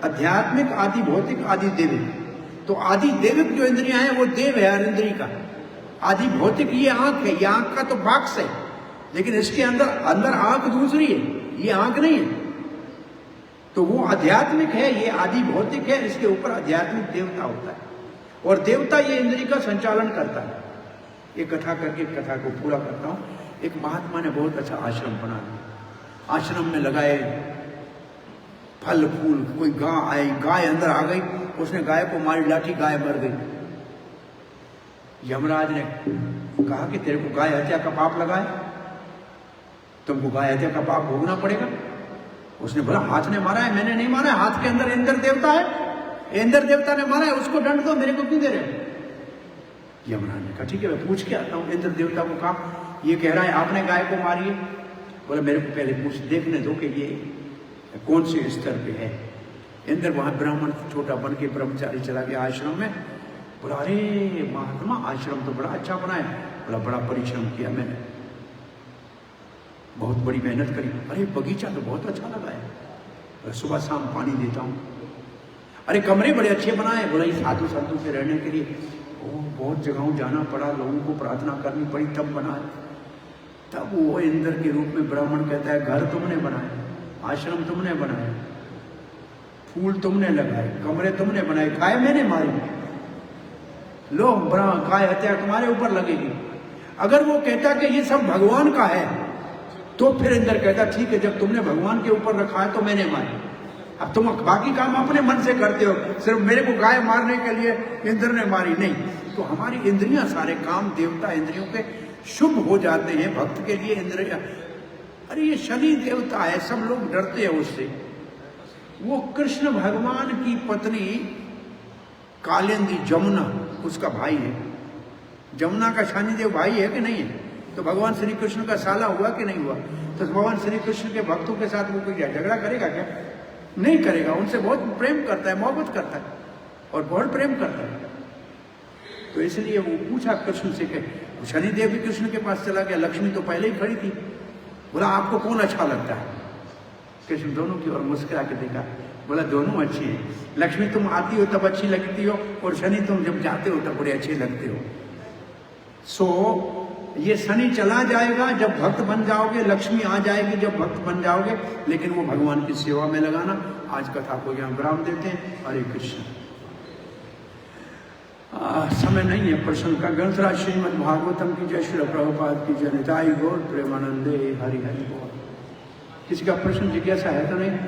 आध्यात्मिक, आदि भौतिक, आदि देविक। तो आदि देविक जो इंद्रियां हैं वो देव है हर इंद्रिय का। आदि भौतिक ये आंख है, ये आंख का तो बाक्स है, लेकिन इसके अंदर आंख दूसरी है, ये आंख नहीं है। तो वो आध्यात्मिक है, ये आदि भौतिक है, इसके ऊपर आध्यात्मिक देवता होता है। और देवता ये इंद्रिय का संचालन करता है। ये कथा करके कथा को पूरा करता हूं। एक महात्मा ने बहुत अच्छा आश्रम बना दिया। आश्रम में लगाए फल फूल। कोई गाय अंदर आ गई, उसने गाय को मारी लाठी, गाय मर गई। यमराज ने कहा कि तेरे को गाय हत्या का पाप लगा है, तुमको गाय हत्या का पाप भोगना पड़ेगा। उसने बोला हाथ ने मारा है, मैंने नहीं मारा है, हाथ के अंदर इंद्र देवता है, इंद्र देवता ने मारा है, उसको दंड दो, मेरे को क्यों दे रहे? यमराज ने कहा ठीक है मैं पूछ के आता हूँ। इंद्र देवता को कहा ये कह रहा है आपने गाय को मारी है। बोला मेरे को पहले पूछ देखने दो कि ये कौन से स्तर पे है। इंद्र वहां ब्राह्मण छोटा बन के ब्रह्मचारी चला गया आश्रम में। बोला अरे महात्मा आश्रम तो बड़ा अच्छा बना है। बोला बड़ा परिश्रम किया मैंने, बहुत बड़ी मेहनत करी। अरे बगीचा तो बहुत अच्छा लगा है, सुबह शाम पानी देता हूँ। अरे कमरे बड़े अच्छे बनाए। बोला ये साधु संतों से रहने के लिए बहुत जगहों जाना पड़ा, लोगों को प्रार्थना करनी पड़ी, तब बना है। तब वो इंद्र के रूप में ब्राह्मण कहता है घर तुमने बनाए, आश्रम तुमने बनाए, फूल तुमने लगाए, कमरे तुमने बनाए, गाय मैंने मारी, लो गाय हत्या तुम्हारे ऊपर लगेगी। अगर वो कहता कि ये सब भगवान का है, तो फिर इंद्र कहता ठीक है जब तुमने भगवान के ऊपर रखा है तो मैंने मारी। अब तुम बाकी काम अपने मन से करते हो, सिर्फ मेरे को गाय मारने के लिए इंद्र ने मारी नहीं। तो हमारी इंद्रियां सारे काम देवता इंद्रियों के शुभ हो जाते हैं भक्त के लिए। इंद्रिया अरे ये शनि देवता है, सब लोग डरते हैं उससे। वो कृष्ण भगवान की पत्नी कालिंदी, जमुना उसका भाई है। जमुना का शनिदेव भाई है कि नहीं है? तो भगवान श्री कृष्ण का साला हुआ कि नहीं हुआ? तो भगवान श्री कृष्ण के भक्तों के साथ वो कोई झगड़ा करेगा क्या? नहीं करेगा। उनसे बहुत प्रेम करता है, मोहब्बत करता है और बहुत प्रेम करता है। तो इसलिए वो पूछा कृष्ण से कि शनिदेव भी कृष्ण के पास चला गया, लक्ष्मी तो पहले ही खड़ी थी। बोला आपको कौन अच्छा लगता है? कृष्ण दोनों की ओर मुस्कुरा के देखा, बोला दोनों अच्छी हैं। लक्ष्मी तुम आती हो तब अच्छी लगती हो, और शनि तुम जब जाते हो तब बड़े अच्छे लगते हो। सो ये शनि चला जाएगा जब भक्त बन जाओगे, लक्ष्मी आ जाएगी जब भक्त बन जाओगे, लेकिन वो भगवान की सेवा में लगाना। आज कथा को यहाँ विराम देते हैं। हरे कृष्ण। समय नहीं है प्रश्न का। ग्रंथराज श्रीमद् भागवतम की जय, श्री प्रभुपाद की जय, निताई गौर प्रेमानंदे हरि हरि बोल। किसी का प्रश्न जिज्ञासा है तो नहीं?